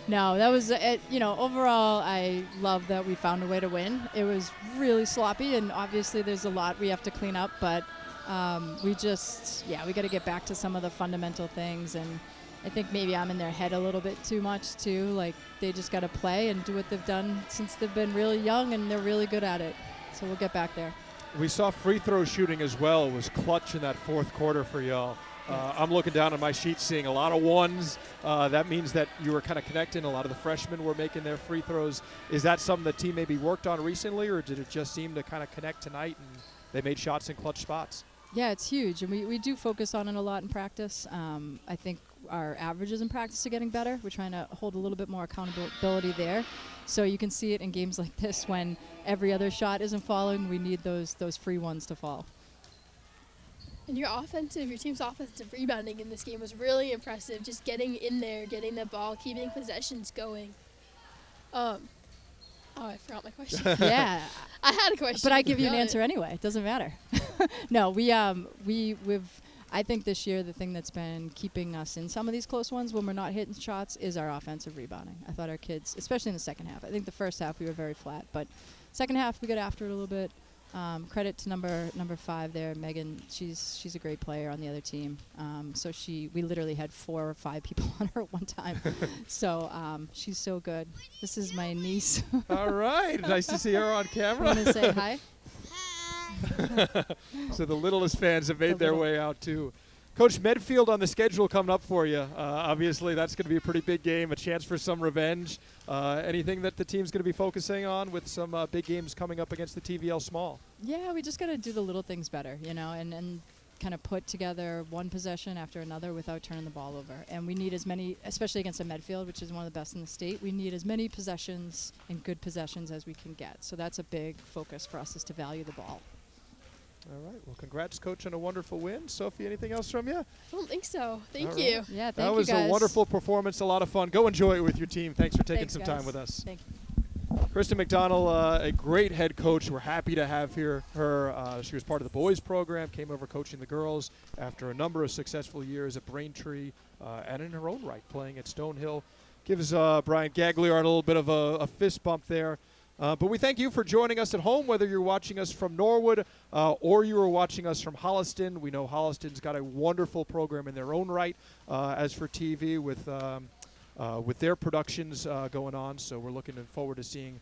No, that was it. Overall, I love that we found a way to win. It was really sloppy, and obviously there's a lot we have to clean up, but we got to get back to some of the fundamental things, and I think maybe I'm in their head a little bit too much too. Like, they just got to play and do what they've done since they've been really young, and they're really good at it. So we'll get back there. We saw free throw shooting as well. It was clutch in that fourth quarter for y'all. I'm looking down on my sheet, seeing a lot of ones. That means that you were kind of connecting. A lot of the freshmen were making their free throws. Is that something the team maybe worked on recently, or did it just seem to kind of connect tonight and they made shots in clutch spots? Yeah, it's huge, and we do focus on it a lot in practice. I think our averages in practice are getting better. We're trying to hold a little bit more accountability there. So you can see it in games like this when every other shot isn't falling. We need those free ones to fall. And your team's offensive rebounding in this game was really impressive. Just getting in there, getting the ball, keeping possessions going. I forgot my question. Yeah. I had a question. But I give you an answer anyway. It doesn't matter. No, I think this year the thing that's been keeping us in some of these close ones when we're not hitting shots is our offensive rebounding. I thought our kids, especially in the second half, I think the first half we were very flat, but second half we got after it a little bit. Credit to number 5 there, Megan. She's a great player on the other team. We literally had 4 or 5 people on her at one time. So she's so good. This is my niece. All right, nice to see her on camera. Want to say hi? So the littlest fans have made their way out too. Coach, Medfield on the schedule coming up for you. Obviously, that's going to be a pretty big game, a chance for some revenge. Anything that the team's going to be focusing on with some big games coming up against the TVL Small? Yeah, we just got to do the little things better, and kind of put together one possession after another without turning the ball over. And we need as many, especially against a Medfield, which is one of the best in the state, we need as many possessions and good possessions as we can get. So that's a big focus for us, is to value the ball. All right. Well, congrats, Coach, on a wonderful win. Sophie, anything else from you? I don't think so. Thank All you. right. Yeah, thank that you was guys. a wonderful performance, a lot of fun. Go enjoy it with your team. Thanks for taking some time guys. with us. Thank you. Kristen McDonnell, a great head coach. We're happy to have her. She was part of the boys program, came over coaching the girls after a number of successful years at Braintree and in her own right playing at Stonehill. Gives Brian Gagliard a little bit of a fist bump there. But we thank you for joining us at home, whether you're watching us from Norwood or you are watching us from Holliston. We know Holliston's got a wonderful program in their own right as for TV with their productions going on. So we're looking forward to seeing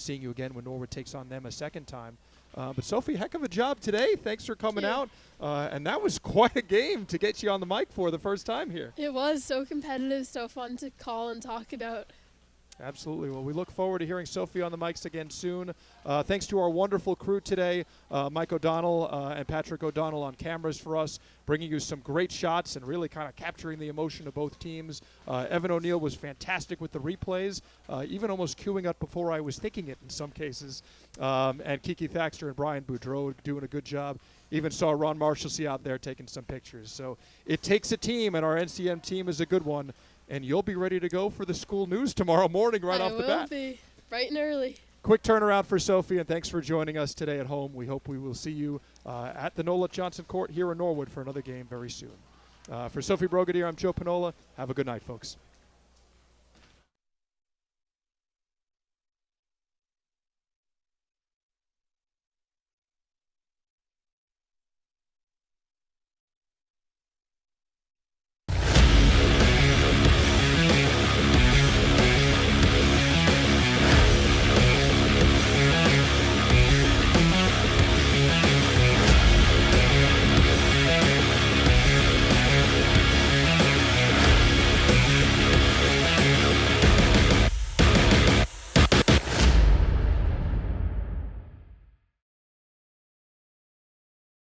you again when Norwood takes on them a second time. But Sophie, heck of a job today. Thanks for coming out. And that was quite a game to get you on the mic for the first time here. It was so competitive, so fun to call and talk about. Absolutely. Well, we look forward to hearing Sophie on the mics again soon. Thanks to our wonderful crew today, Mike O'Donnell and Patrick O'Donnell on cameras for us, bringing you some great shots and really kind of capturing the emotion of both teams. Evan O'Neill was fantastic with the replays, even almost queuing up before I was thinking it in some cases. And Kiki Thaxter and Brian Boudreau doing a good job. Even saw Ron Marshalsea out there taking some pictures. So it takes a team, and our NCM team is a good one. And you'll be ready to go for the school news tomorrow morning right off the bat. I will be, bright and early. Quick turnaround for Sophie, and thanks for joining us today at home. We hope we will see you at the Nola Johnson Court here in Norwood for another game very soon. For Sophie Brogadir, I'm Joe Pinola. Have a good night, folks.